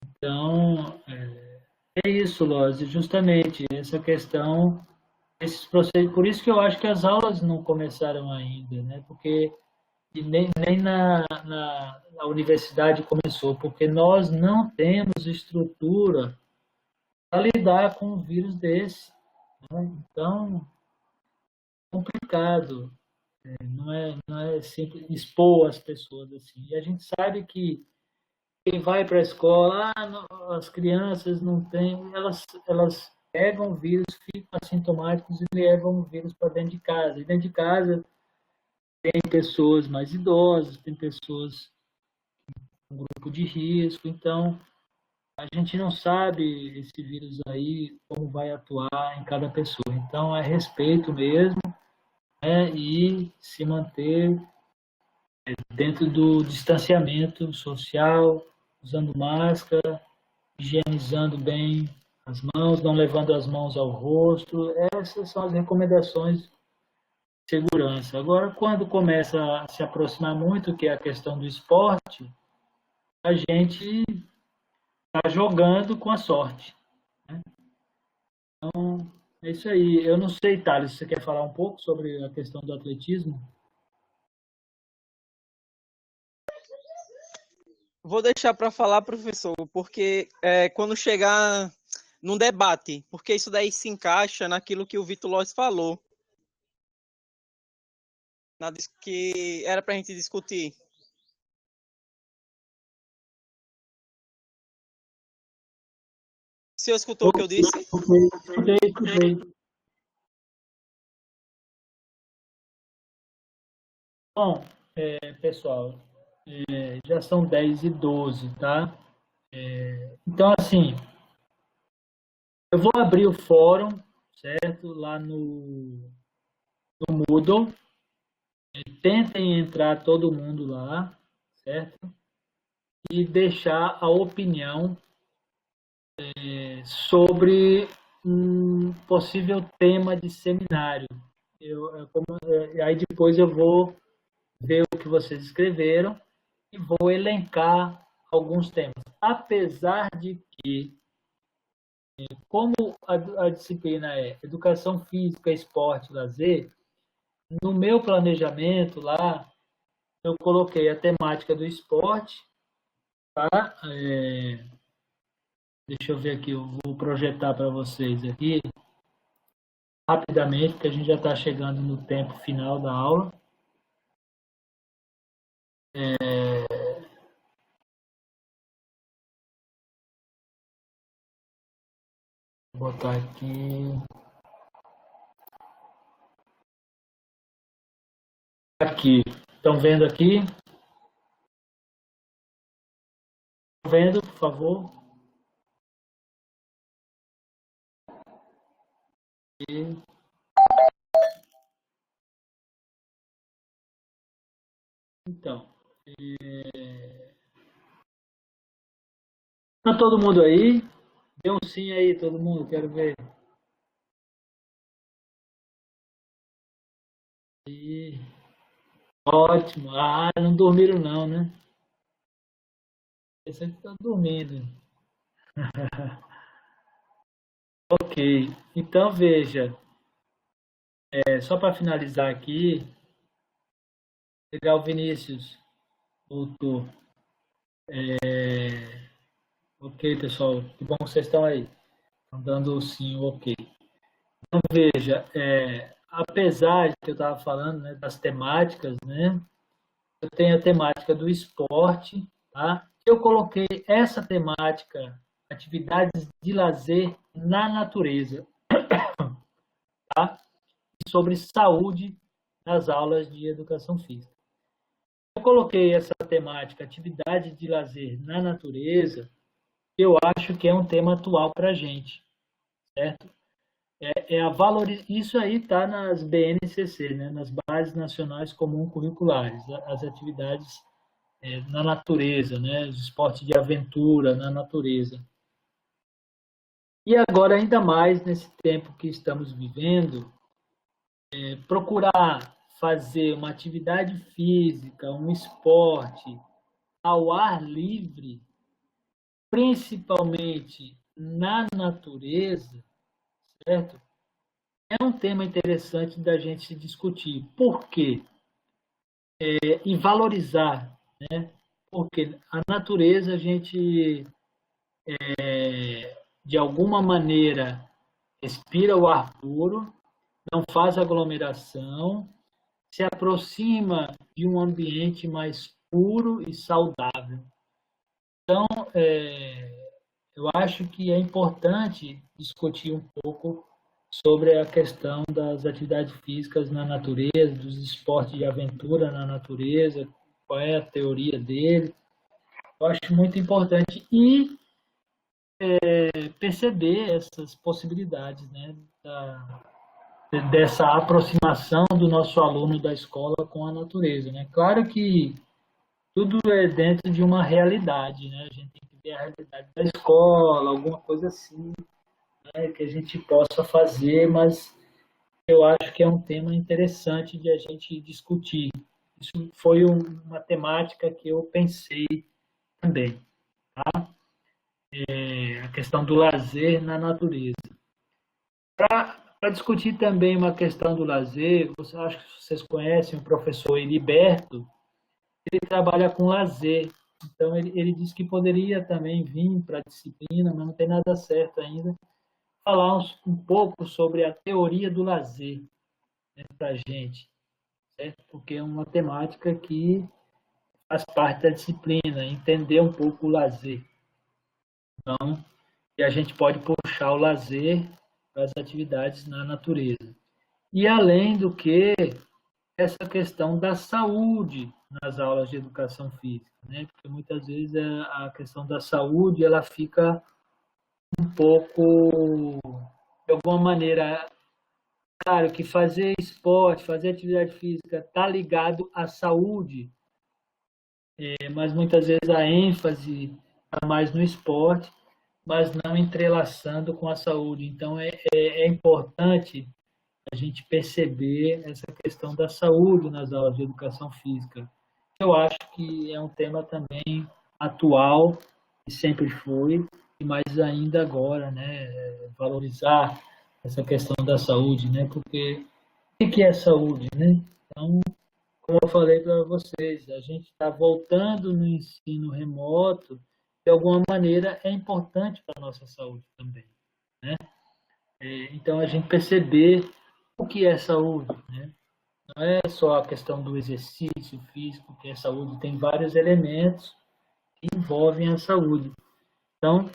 Então, é isso, Lózio, justamente essa questão, esses processos. Por isso que eu acho que as aulas não começaram ainda, né? Porque e nem na universidade começou, porque nós não temos estrutura para lidar com um vírus desse. Né? Então, é complicado. Não é simples expor as pessoas assim. E a gente sabe que quem vai para a escola, as crianças não têm, elas pegam o vírus, ficam assintomáticos e levam o vírus para dentro de casa. E dentro de casa tem pessoas mais idosas, tem pessoas com grupo de risco, então a gente não sabe esse vírus aí, como vai atuar em cada pessoa. Então é respeito mesmo, né, e se manter dentro do distanciamento social, usando máscara, higienizando bem as mãos, não levando as mãos ao rosto. Essas são as recomendações de segurança. Agora, quando começa a se aproximar muito, que é a questão do esporte, a gente está jogando com a sorte. Né? Então, é isso aí. Eu não sei, Thales, você quer falar um pouco sobre a questão do atletismo? Vou deixar para falar, professor, porque quando chegar num debate, porque isso daí se encaixa naquilo que o Vitor Lois falou, que era para a gente discutir. O senhor escutou o que eu disse? Escutei. Bom, pessoal, já são 10h12, tá? Então, assim, eu vou abrir o fórum, certo? Lá no Moodle. Tentem entrar todo mundo lá, certo? E deixar a opinião sobre um possível tema de seminário. Aí depois eu vou ver o que vocês escreveram e vou elencar alguns temas. Apesar de que como a disciplina é Educação Física, Esporte e Lazer, no meu planejamento lá, eu coloquei a temática do esporte, tá? Deixa eu ver aqui, eu vou projetar para vocês aqui, rapidamente, porque a gente já está chegando no tempo final da aula. Vou botar aqui. Aqui. Estão vendo aqui? Estão vendo, por favor? E... Então, tá todo mundo aí? Dê um sim aí, todo mundo, quero ver. E... Ótimo. Ah, não dormiram não, né? Esse aqui tá dormindo. Ok. Então, veja. Só para finalizar aqui. Legal, Vinícius. Voltou. Ok, pessoal. Que bom que vocês estão aí. Estão dando sim o ok. Então, veja. Apesar de que eu estava falando, né, das temáticas, né? Eu tenho a temática do esporte, tá? Eu coloquei essa temática, atividades de lazer na natureza, tá? E sobre saúde nas aulas de educação física. Eu coloquei essa temática, atividade de lazer na natureza, eu acho que é um tema atual para a gente, certo? Isso aí está nas BNCC, né? Nas Bases Nacionais Comum Curriculares, as atividades na natureza, né? Os esportes de aventura na natureza. E agora, ainda mais nesse tempo que estamos vivendo, procurar fazer uma atividade física, um esporte ao ar livre, principalmente na natureza, certo? É um tema interessante da gente se discutir. Por quê? E valorizar, né? Porque a natureza a gente, de alguma maneira, respira o ar puro, não faz aglomeração, se aproxima de um ambiente mais puro e saudável. Então, eu acho que é importante discutir um pouco sobre a questão das atividades físicas na natureza, dos esportes de aventura na natureza, qual é a teoria dele. Eu acho muito importante e perceber essas possibilidades, né, dessa aproximação do nosso aluno da escola com a natureza, né? Claro que tudo é dentro de uma realidade, né? A gente tem que ver a realidade da escola, alguma coisa assim, né, que a gente possa fazer, mas eu acho que é um tema interessante de a gente discutir. Isso foi uma temática que eu pensei também, tá? A questão do lazer na natureza. Para discutir também uma questão do lazer, acho que vocês conhecem o professor Heriberto, ele trabalha com lazer. Então, ele disse que poderia também vir para a disciplina, mas não tem nada certo ainda, falar um pouco sobre a teoria do lazer, né, para a gente, certo? Porque é uma temática que faz parte da disciplina, entender um pouco o lazer. Então, e a gente pode puxar o lazer para as atividades na natureza. E, além do que, essa questão da saúde nas aulas de educação física, né? Porque muitas vezes a questão da saúde ela fica um pouco, de alguma maneira, claro que fazer esporte, fazer atividade física está ligado à saúde, mas muitas vezes a ênfase está mais no esporte, mas não entrelaçando com a saúde. Então, é importante a gente perceber essa questão da saúde nas aulas de educação física. Eu acho que é um tema também atual, e sempre foi, e mais ainda agora, né, valorizar essa questão da saúde, né, porque o que é saúde, né? Então, como eu falei para vocês, a gente está voltando no ensino remoto, de alguma maneira é importante para a nossa saúde também, né? Então, a gente perceber o que é saúde, né? Não é só a questão do exercício físico, que é saúde, tem vários elementos que envolvem a saúde. Então,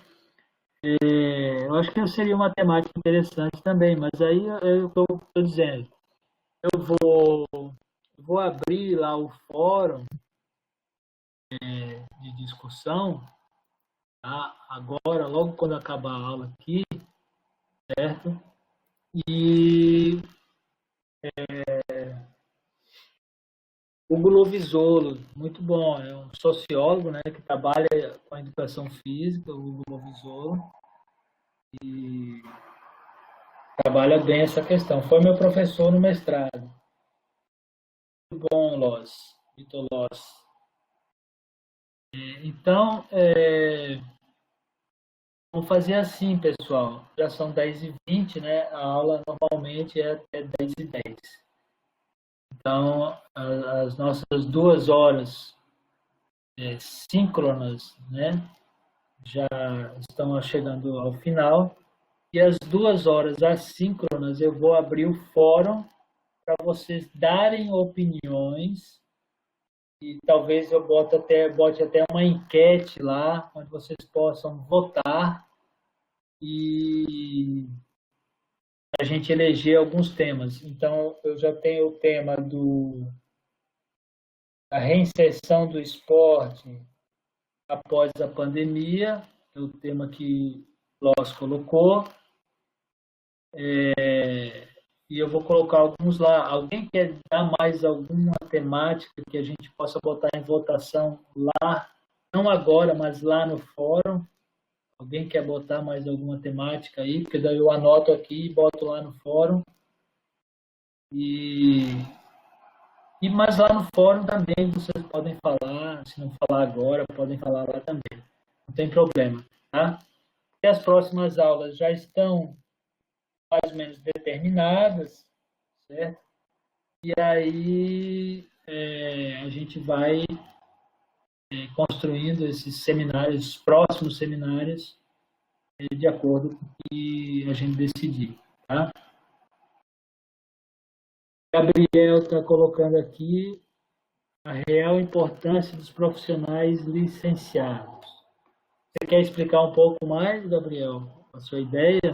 eu acho que seria uma temática interessante também, mas aí é o que eu estou dizendo. Eu vou abrir lá o fórum de discussão, tá? Agora, logo quando acabar a aula aqui, certo? E o Hugo Lovisolo, muito bom, é um sociólogo, né, que trabalha com a educação física, o Hugo Lovisolo, e trabalha bem essa questão. Foi meu professor no mestrado. Muito bom, Loz, Vitor Loz. Então, vamos fazer assim, pessoal. Já são 10h20, né? A aula normalmente é até 10h10. Então, as nossas 2 horas síncronas, né, já estão chegando ao final. E as 2 horas assíncronas, eu vou abrir o fórum para vocês darem opiniões. E talvez eu bote até uma enquete lá, onde vocês possam votar e a gente eleger alguns temas. Então, eu já tenho o tema da reinserção do esporte após a pandemia, é o tema que Loss colocou. E eu vou colocar alguns lá. Alguém quer dar mais alguma temática que a gente possa botar em votação lá? Não agora, mas lá no fórum. Alguém quer botar mais alguma temática aí? Porque daí eu anoto aqui e boto lá no fórum. Mas lá no fórum também vocês podem falar. Se não falar agora, podem falar lá também. Não tem problema, tá? E as próximas aulas já estão mais ou menos determinadas, certo? E aí a gente vai construindo esses seminários, próximos seminários, de acordo com o que a gente decidir, tá? Gabriel está colocando aqui a real importância dos profissionais licenciados. Você quer explicar um pouco mais, Gabriel, a sua ideia?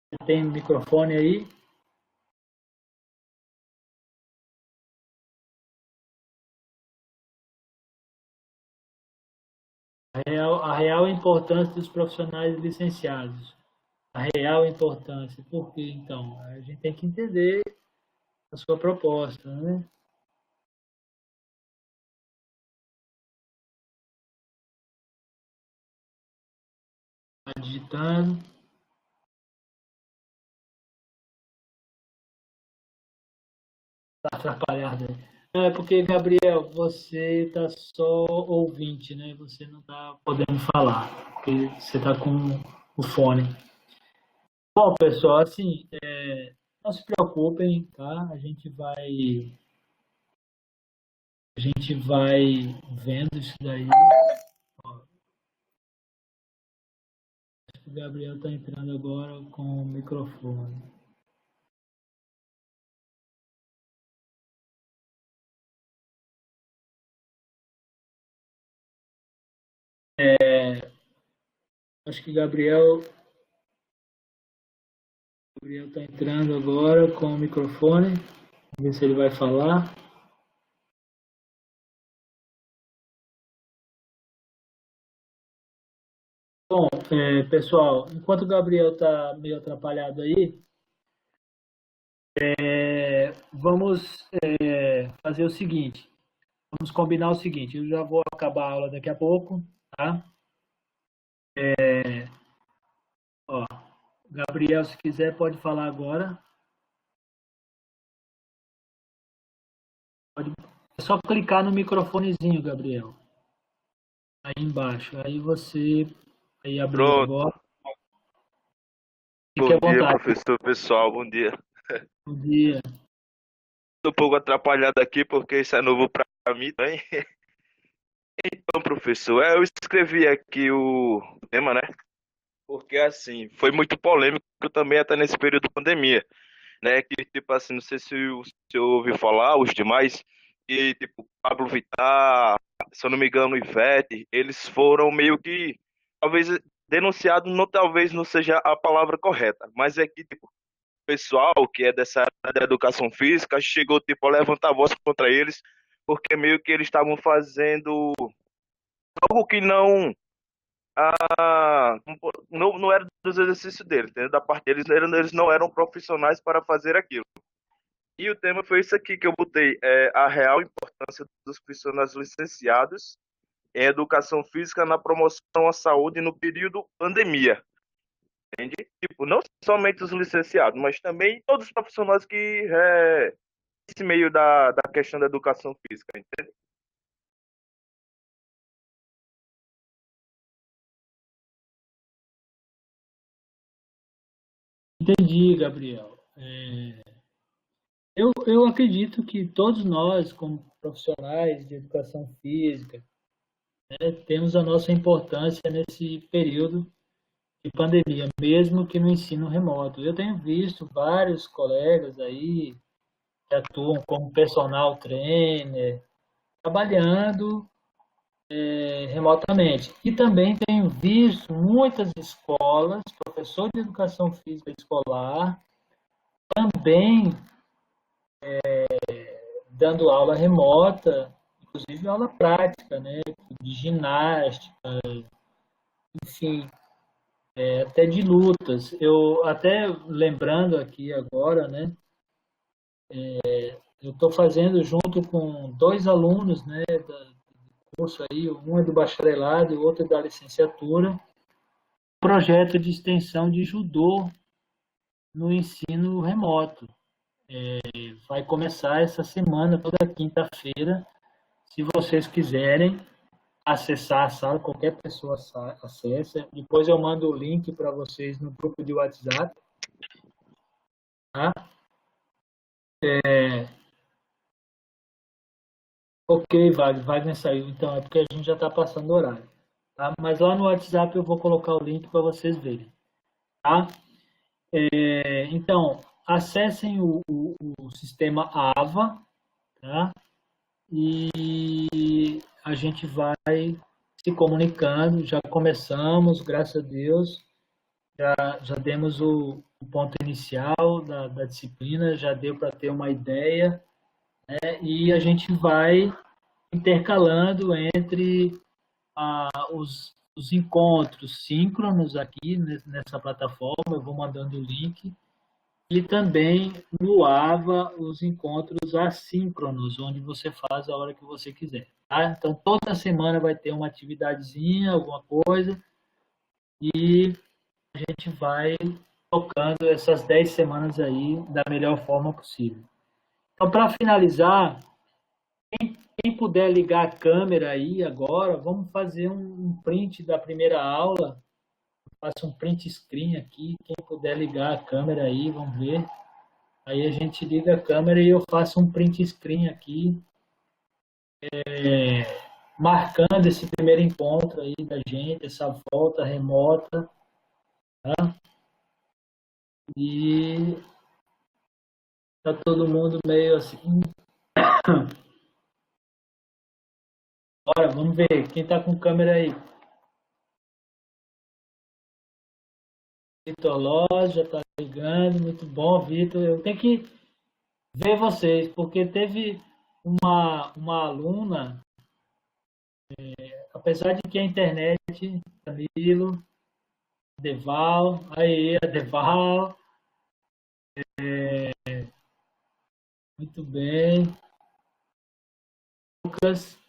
Você tem microfone aí? A real importância dos profissionais licenciados. A real importância. Por quê, então? A gente tem que entender a sua proposta, né? Está digitando. Está atrapalhado aí. É porque, Gabriel, você está só ouvinte, né? Você não está podendo falar, porque você está com o fone. Bom, pessoal, assim, não se preocupem, tá? A gente vai vendo isso daí. Ó, acho que o Gabriel está entrando agora com o microfone. Acho que Gabriel está entrando agora com o microfone. Vamos ver se ele vai falar. Bom, pessoal, enquanto o Gabriel está meio atrapalhado aí, vamos fazer o seguinte. Vamos combinar o seguinte. Eu já vou acabar a aula daqui a pouco, tá? Ó, Gabriel, se quiser, pode falar agora. É só clicar no microfonezinho, Gabriel. Aí embaixo. Aí você Aí abriu Pronto. agora. Fique Bom à dia, vontade. professor pessoal. Bom dia. Bom dia. Estou um pouco atrapalhado aqui porque isso é novo para mim também. Então, professor, eu escrevi aqui o tema, né? Porque assim, foi muito polêmico também até nesse período de pandemia, né? Que tipo assim, não sei se o senhor ouviu falar, os demais, e tipo, Pablo Vittar, se eu não me engano, Ivete, eles foram meio que, talvez denunciados, não talvez não seja a palavra correta, mas é que tipo, o pessoal que é dessa área da educação física chegou tipo a levantar a voz contra eles, porque meio que eles estavam fazendo algo que não era dos exercícios deles, entendeu? Da parte deles, eles não eram profissionais para fazer aquilo. E o tema foi isso aqui que eu botei, a real importância dos profissionais licenciados em educação física na promoção à saúde no período pandemia, entende? Tipo, não somente os licenciados, mas também todos os profissionais que esse meio da questão da educação física, entende? Entendi, Gabriel. Eu acredito que todos nós, como profissionais de educação física, né, temos a nossa importância nesse período de pandemia, mesmo que no ensino remoto. Eu tenho visto vários colegas aí que atuam como personal trainer, trabalhando remotamente. E também tenho visto muitas escolas, professor de educação física escolar, também dando aula remota, inclusive aula prática, né, de ginástica, enfim, até de lutas. Eu até lembrando aqui agora, né, eu estou fazendo junto com dois alunos, né, do curso aí, um é do bacharelado e o outro é da licenciatura, projeto de extensão de judô no ensino remoto. Vai começar essa semana, toda quinta-feira. Se vocês quiserem acessar a sala, qualquer pessoa acessa. Depois eu mando o link para vocês no grupo de WhatsApp. Tá? Ok, Wagner saiu. Então, é porque a gente já está passando o horário. Tá? Mas lá no WhatsApp eu vou colocar o link para vocês verem. Tá? Então, acessem o sistema AVA, tá? E a gente vai se comunicando. Já começamos, graças a Deus. Já demos o ponto inicial da disciplina, já deu para ter uma ideia, né? E a gente vai intercalando entre os encontros síncronos aqui nessa plataforma, eu vou mandando o link, e também no AVA os encontros assíncronos, onde você faz a hora que você quiser. Tá? Então, toda semana vai ter uma atividadezinha, alguma coisa, e a gente vai tocando essas 10 semanas aí da melhor forma possível. Então, para finalizar, quem puder ligar a câmera aí agora, vamos fazer um print da primeira aula. Faça um print screen aqui. Quem puder ligar a câmera aí, vamos ver. Aí a gente liga a câmera e eu faço um print screen aqui, marcando esse primeiro encontro aí da gente, essa volta remota. Tá? E tá todo mundo meio assim. Bora, vamos ver. Quem tá com câmera aí? Vitor Loz já tá ligando. Muito bom, Vitor. Eu tenho que ver vocês, porque teve uma aluna, apesar de que a internet, Danilo, Deval, aí a Deval, muito bem, Lucas,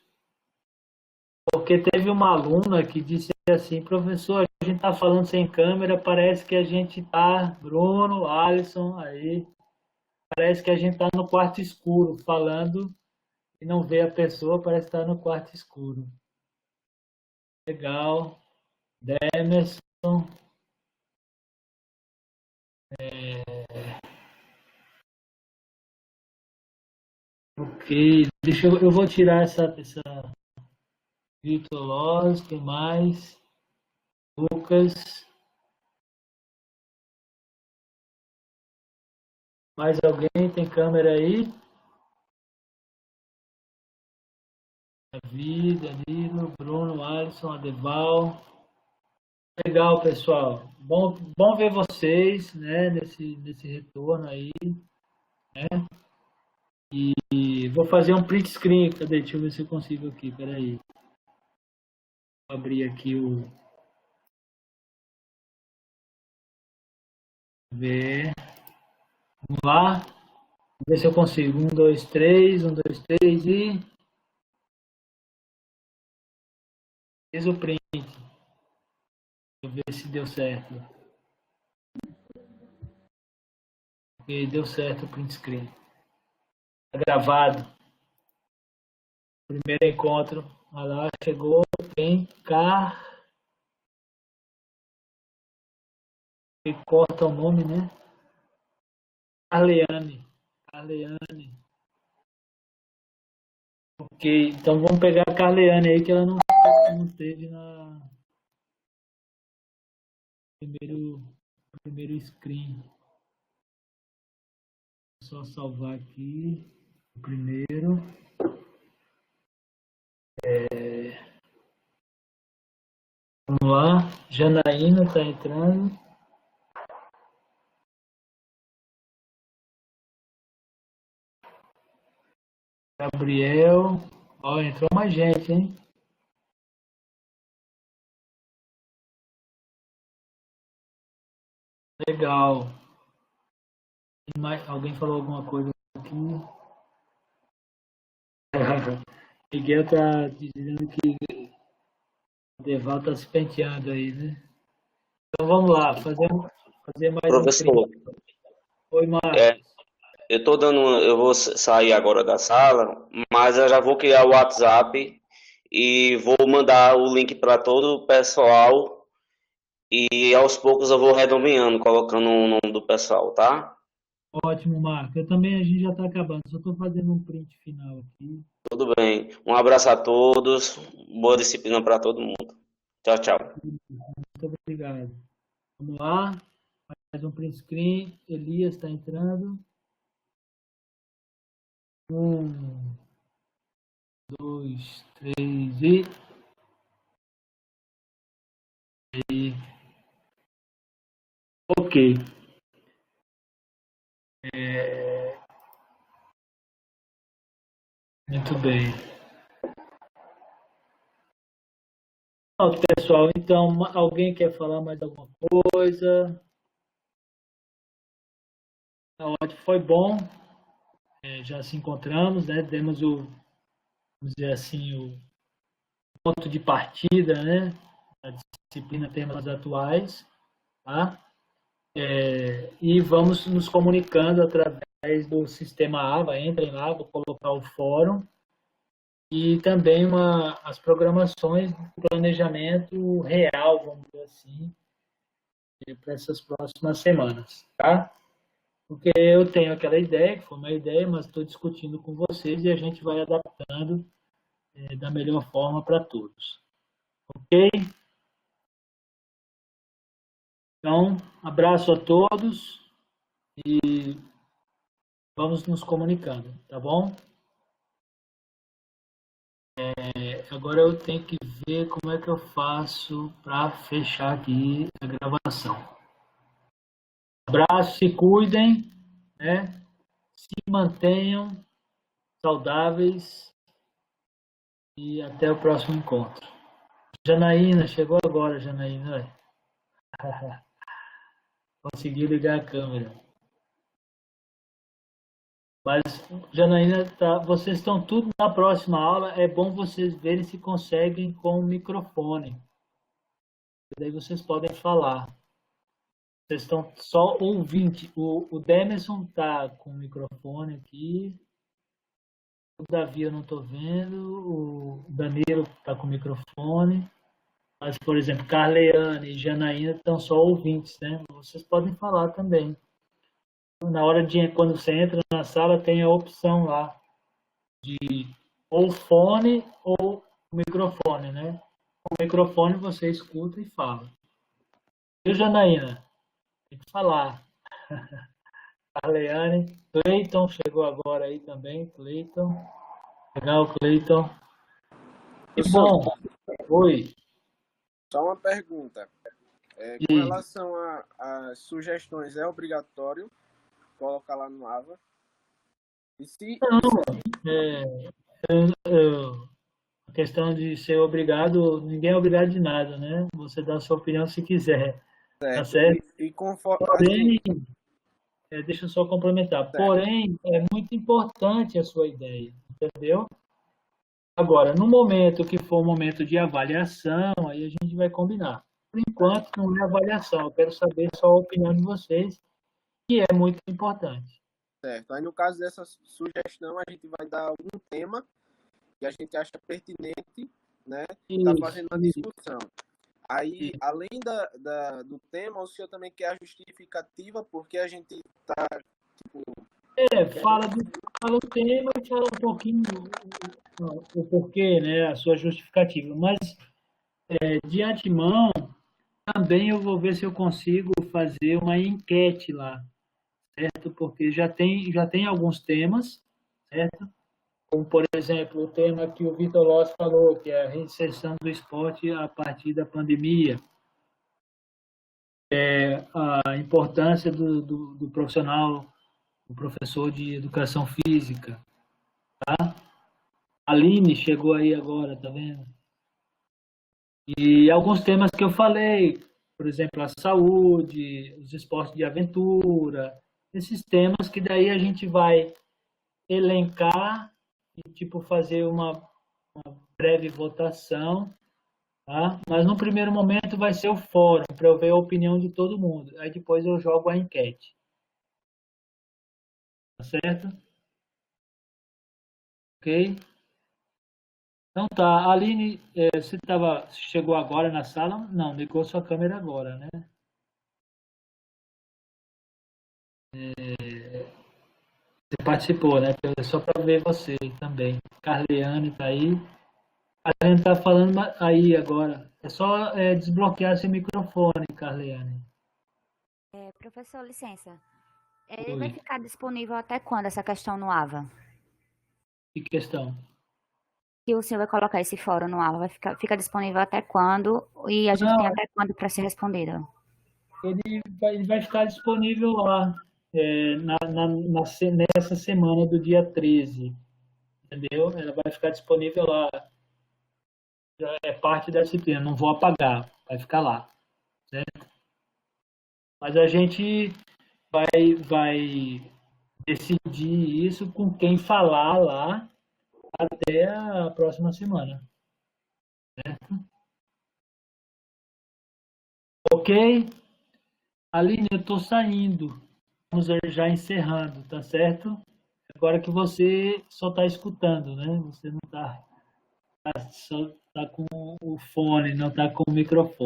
porque teve uma aluna que disse assim, professor, a gente está falando sem câmera, parece que a gente está, Bruno, Alisson, aí, parece que a gente está no quarto escuro, falando e não vê a pessoa, parece estar no quarto escuro. Legal, Demerson. Ok, eu vou tirar essa Vitor Loz, quem mais? Lucas. Mais alguém tem câmera aí? Davi, Danilo, Bruno, Alisson, Adeval. Legal, pessoal. Bom ver vocês, né, nesse retorno aí, né? E vou fazer um print screen. Cadê? Deixa eu ver se eu consigo aqui. Peraí. Vou abrir aqui o... Ver. Vamos lá. Vamos ver se eu consigo. 1, 2, 3. 1, 2, 3 e... Fiz o print. Deixa eu ver se deu certo. Ok, deu certo o print screen. Tá gravado. Primeiro encontro. Olha lá, chegou. Vem cá. E corta o nome, né? Carleane. Ok, então vamos pegar a Carleane aí, que ela não teve na primeiro screen. Só salvar aqui o primeiro. Vamos lá, Janaína está entrando. Gabriel. Ó, entrou mais gente, hein? Legal. Alguém falou alguma coisa aqui? Miguel está dizendo que o Deval está se penteando aí, né? Então vamos lá, fazer mais Professor, um print. Oi, Marcos. eu vou sair agora da sala, mas eu já vou criar o WhatsApp e vou mandar o link para todo o pessoal e aos poucos eu vou redobrando, colocando o nome do pessoal, tá? Ótimo, Marcos. Eu também, a gente já está acabando. Só estou fazendo um print final aqui. Tudo bem. Um abraço a todos, boa disciplina para todo mundo. Tchau, tchau. Muito obrigado. Vamos lá. Mais um print screen. Elias está entrando. 1, 2, 3 e... Ok. Muito bem. Pronto, pessoal. Então, alguém quer falar mais alguma coisa? Ótimo, foi bom. Já se encontramos, né? Demos vamos dizer assim, o ponto de partida, né? A disciplina temas atuais, tá? E vamos nos comunicando através do sistema AVA. Entrem lá, vou colocar o fórum e também as programações do planejamento real, vamos dizer assim, para essas próximas semanas, tá? Porque eu tenho aquela ideia, que foi uma ideia, mas estou discutindo com vocês e a gente vai adaptando da melhor forma para todos. Ok? Então, abraço a todos e vamos nos comunicando, tá bom? Agora eu tenho que ver como é que eu faço para fechar aqui a gravação. Abraço, se cuidem, né? Se mantenham saudáveis e até o próximo encontro. Janaína, chegou agora, Janaína. Consegui ligar a câmera. Mas, Janaína, vocês estão tudo na próxima aula. É bom vocês verem se conseguem com o microfone. Daí vocês podem falar. Vocês estão só ouvindo. O Demerson está com o microfone aqui. O Davi eu não estou vendo. O Danilo está com o microfone. Mas, por exemplo, Carleane e Janaína estão só ouvintes, né? Vocês podem falar também. Na hora de quando você entra na sala, tem a opção lá de ou fone ou microfone, né? O microfone você escuta e fala. E Janaína? Tem que falar. Carleane. Cleiton chegou agora aí também. Cleiton. Legal, Cleiton. Que Professor, bom. Oi. só uma pergunta. Com E, relação às sugestões, é obrigatório colocar lá no AVA? E se, é, a questão de ser obrigado, ninguém é obrigado de nada, né? Você dá a sua opinião se quiser, tá certo, certo? e conforme, assim, Porém, deixa eu só complementar. certo, Porém, é muito importante a sua ideia, entendeu? Agora, no momento que for um momento de avaliação, aí a gente vai combinar. Por enquanto, não é avaliação. Eu quero saber só a opinião de vocês, que é muito importante. certo. Aí no caso dessa sugestão, a gente vai dar algum tema que a gente acha pertinente, né? Tá Isso, fazendo uma discussão. Aí, além do tema, o senhor também quer a justificativa, porque a gente tá, tipo, fala o tema e fala um pouquinho o porquê, né, a sua justificativa. Mas, de antemão, também eu vou ver se eu consigo fazer uma enquete lá, certo? Porque já tem alguns temas, certo? Como, por exemplo, o tema que o Vitor Loss falou, que é a reinserção do esporte a partir da pandemia, a importância do profissional, do professor de educação física, tá? A Aline chegou aí agora, tá vendo? E alguns temas que eu falei, por exemplo, a saúde, os esportes de aventura, esses temas que daí a gente vai elencar e tipo fazer uma breve votação, tá? Mas no primeiro momento vai ser o fórum para eu ver a opinião de todo mundo. Aí depois eu jogo a enquete, tá certo? Ok? Então tá, Aline, chegou agora na sala? Não, ligou sua câmera agora, né? Você participou, né? Só para ver você também. Carleane tá aí. A Carleane tá falando aí agora. É só desbloquear seu microfone, Carleane. Professor, licença. Ele vai Oi. ficar disponível até quando essa questão no AVA? Que questão? Que o senhor vai colocar esse fórum no AVA? Fica disponível até quando? E a gente Não, tem até quando para ser respondido? ele vai ficar disponível lá nessa semana do dia 13, entendeu? Ela vai ficar disponível lá. Já é parte da disciplina, não vou apagar, vai ficar lá, certo? Mas a gente vai decidir isso com quem falar lá até a próxima semana, certo? Ok? Aline, eu estou saindo. Vamos já encerrando, tá certo? Agora que você só está escutando, né? Você não está só tá com o fone, não está com o microfone.